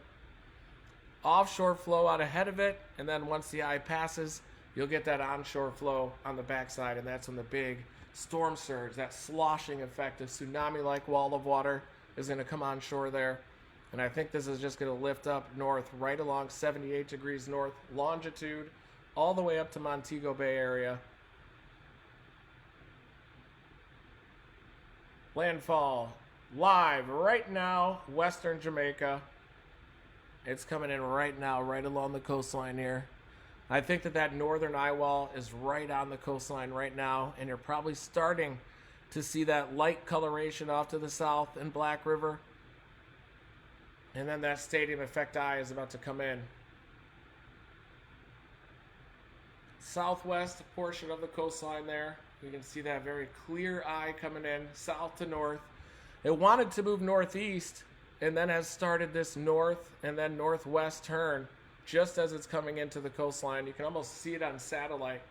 Offshore flow out ahead of it, and then once the eye passes, you'll get that onshore flow on the backside, and that's when the big storm surge, that sloshing effect, a tsunami-like wall of water is going to come on shore there. And I think this is just going to lift up north, right along 78 degrees north longitude, all the way up to Montego Bay area. Landfall live right now, western Jamaica. It's coming in right now, right along the coastline here. I think that northern eye wall is right on the coastline right now, and you're probably starting to see that light coloration off to the south in Black River. And then that stadium effect eye is about to come in. Southwest portion of the coastline there. You can see that very clear eye coming in south to north. It wanted to move northeast and then has started this north and then northwest turn just as it's coming into the coastline. You can almost see it on satellite.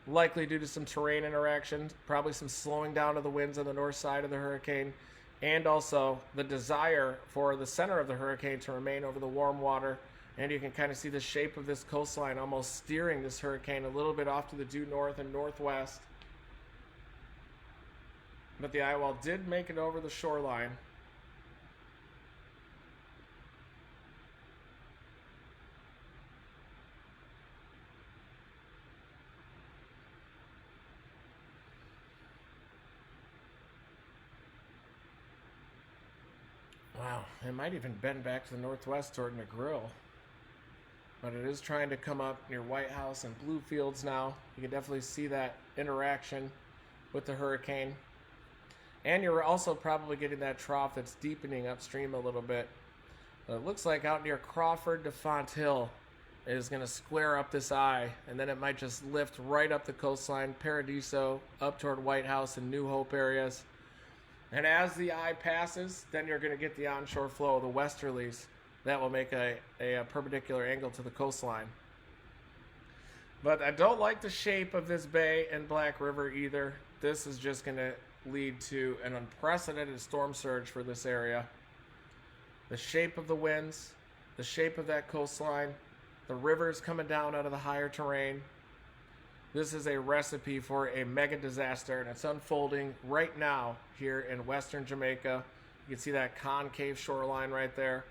Likely due to some terrain interaction, probably some slowing down of the winds on the north side of the hurricane, and also the desire for the center of the hurricane to remain over the warm water. And you can kind of see the shape of this coastline almost steering this hurricane a little bit off to the due north and northwest. But the eye wall did make it over the shoreline. Wow, it might even bend back to the northwest toward McGrill. But it is trying to come up near White House and Bluefields now. You can definitely see that interaction with the hurricane. And you're also probably getting that trough that's deepening upstream a little bit. It looks like out near Crawford to Font Hill is going to square up this eye, and then it might just lift right up the coastline, Paradiso, up toward White House and New Hope areas. And as the eye passes, then you're going to get the onshore flow, the westerlies. That will make a perpendicular angle to the coastline. But I don't like the shape of this bay and Black River either. This is just going to lead to an unprecedented storm surge for this area. The shape of the winds, the shape of that coastline, the rivers coming down out of the higher terrain. This is a recipe for a mega disaster, and it's unfolding right now here in western Jamaica. You can see that concave shoreline right there.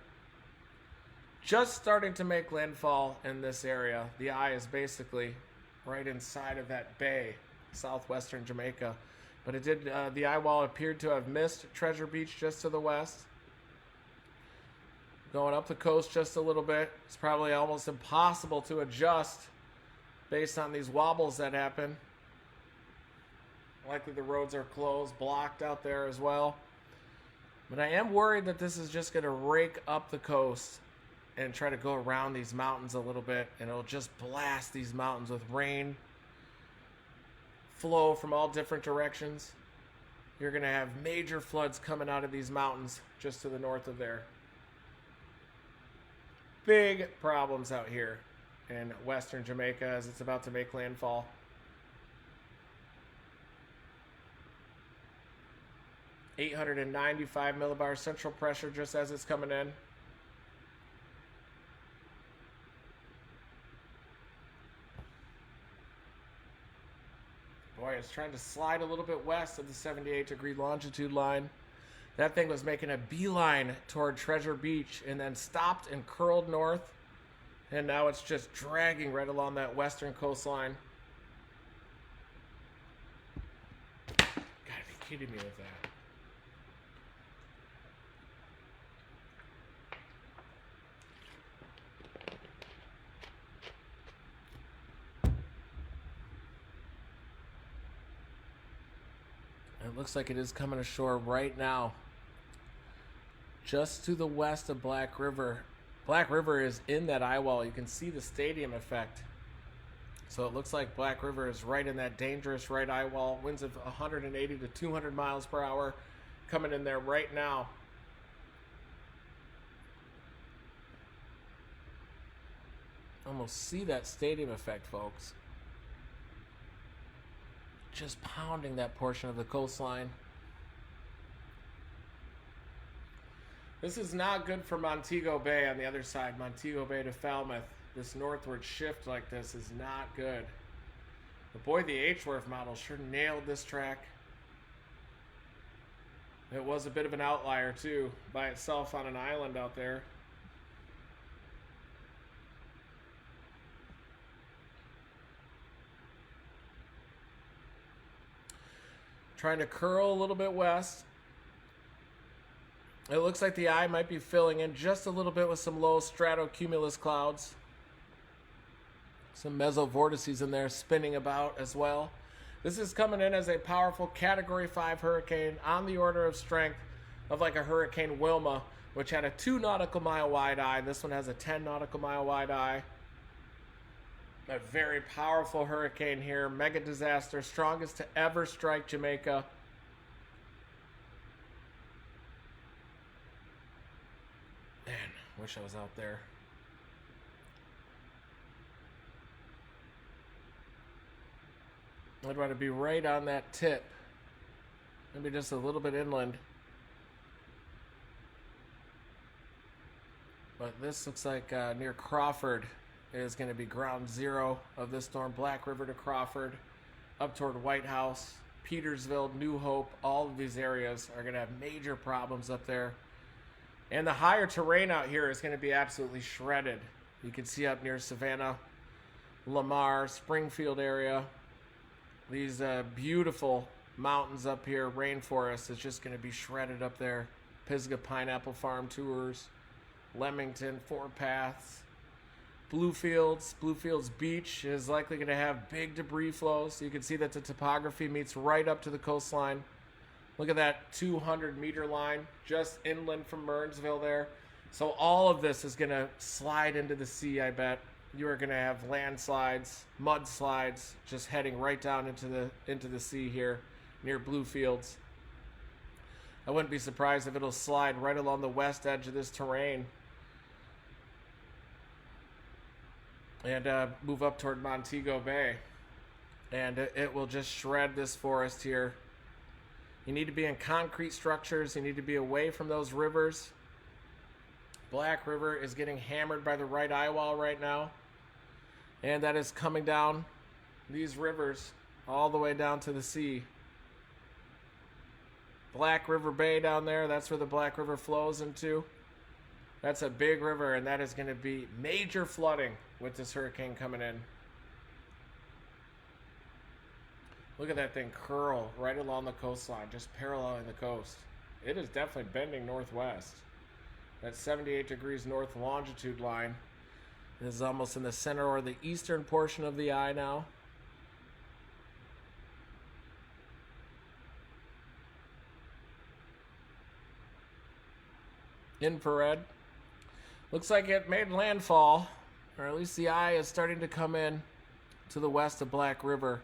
Just starting to make landfall in this area. The eye is basically right inside of that bay, southwestern Jamaica. But it did. The eye wall appeared to have missed Treasure Beach just to the west. Going up the coast just a little bit. It's probably almost impossible to adjust based on these wobbles that happen. Likely the roads are closed, blocked out there as well. But I am worried that this is just going to rake up the coast and try to go around these mountains a little bit, and it'll just blast these mountains with rain, flow from all different directions. You're going to have major floods coming out of these mountains just to the north of there. Big problems out here in western Jamaica as it's about to make landfall. .895 millibar central pressure just as it's coming in. Boy, it's trying to slide a little bit west of the 78-degree longitude line. That thing was making a beeline toward Treasure Beach and then stopped and curled north. And now it's just dragging right along that western coastline. Gotta be kidding me with that. It looks like it is coming ashore right now. Just to the west of Black River. Black River is in that eye wall. You can see the stadium effect. So it looks like Black River is right in that dangerous right eye wall. Winds of 180 to 200 miles per hour coming in there right now. Almost see that stadium effect, folks. Just pounding that portion of the coastline. This is not good for Montego Bay on the other side. Montego Bay to Falmouth. This northward shift like this is not good. But boy, the H-Wharf model sure nailed this track. It was a bit of an outlier too, by itself on an island out there. Trying to curl a little bit west. It looks like the eye might be filling in just a little bit with some low stratocumulus clouds. Some mesovortices in there spinning about as well. This is coming in as a powerful Category 5 hurricane on the order of strength of like a Hurricane Wilma, which had a 2 nautical mile wide eye. This one has a 10 nautical mile wide eye. A very powerful hurricane here. Mega disaster. Strongest to ever strike Jamaica. Man, wish I was out there. I'd want to be right on that tip. Maybe just a little bit inland. But this looks like near Crawford is going to be ground zero of this storm. Black River to Crawford, up toward White House, Petersville, New Hope. All of these areas are going to have major problems up there. And the higher terrain out here is going to be absolutely shredded. You can see up near Savannah, Lamar, Springfield area. These beautiful mountains up here, rainforest, is just going to be shredded up there. Pisgah Pineapple Farm tours, Leamington, Four Paths, Bluefields Beach is likely going to have big debris flows. So you can see that the topography meets right up to the coastline. Look at that 200-meter line just inland from Burnsville there. So all of this is going to slide into the sea, I bet. You are going to have landslides, mudslides, just heading right down into the sea here near Bluefields. I wouldn't be surprised if it'll slide right along the west edge of this terrain and move up toward Montego Bay. And it will just shred this forest here. You need to be in concrete structures. You need to be away from those rivers. Black River is getting hammered by the right eye wall right now. And that is coming down these rivers all the way down to the sea. Black River Bay down there, that's where the Black River flows into. That's a big river, and that is going to be major flooding with this hurricane coming in. Look at that thing curl right along the coastline, just paralleling the coast. It is definitely bending northwest. That 78 degrees north longitude line is almost in the center or the eastern portion of the eye now. Infrared. Looks like it made landfall, or at least the eye is starting to come in to the west of Black River.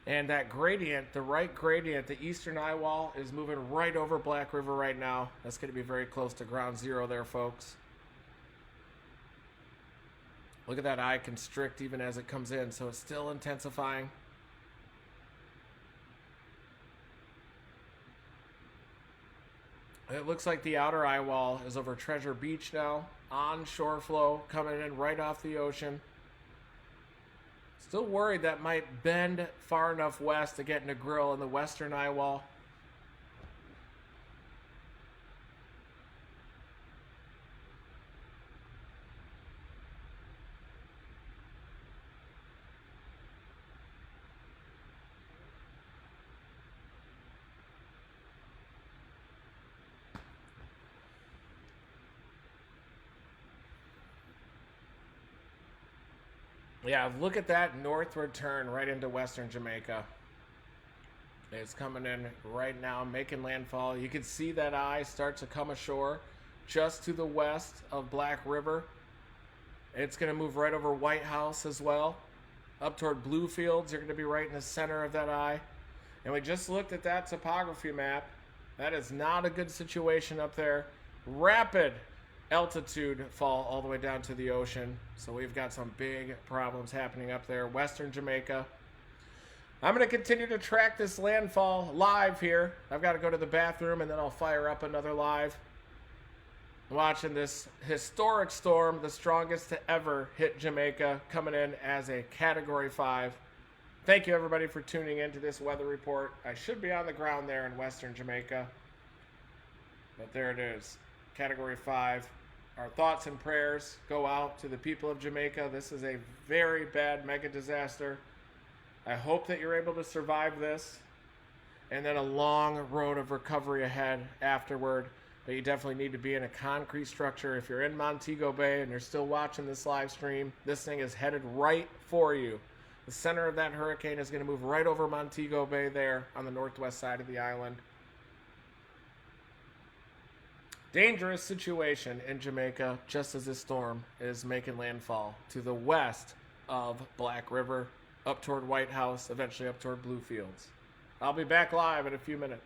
And that gradient, the right gradient, the eastern eye wall is moving right over Black River right now. That's going to be very close to ground zero there, folks. Look at that eye constrict even as it comes in, so it's still intensifying. It looks like the outer eye wall is over Treasure Beach now. Onshore flow coming in right off the ocean. Still worried that might bend far enough west to get in a grill in the western eye wall. Yeah, look at that northward turn right into western Jamaica. It's coming in right now, making landfall. You can see that eye start to come ashore just to the west of Black River. It's going to move right over White House as well. Up toward Bluefields, you're going to be right in the center of that eye. And we just looked at that topography map. That is not a good situation up there. Rapid altitude fall all the way down to the ocean. So we've got some big problems happening up there. Western Jamaica. I'm going to continue to track this landfall live here. I've got to go to the bathroom and then I'll fire up another live. Watching this historic storm, the strongest to ever hit Jamaica, coming in as a Category 5. Thank you everybody for tuning in to this weather report. I should be on the ground there in western Jamaica. But there it is. Category 5. Our thoughts and prayers go out to the people of Jamaica. This is a very bad mega disaster. I hope that you're able to survive this. And then a long road of recovery ahead afterward. But you definitely need to be in a concrete structure. If you're in Montego Bay and you're still watching this live stream, this thing is headed right for you. The center of that hurricane is going to move right over Montego Bay there on the northwest side of the island. Dangerous situation in Jamaica just as this storm is making landfall to the west of Black River, up toward White House, eventually up toward Bluefields. I'll be back live in a few minutes.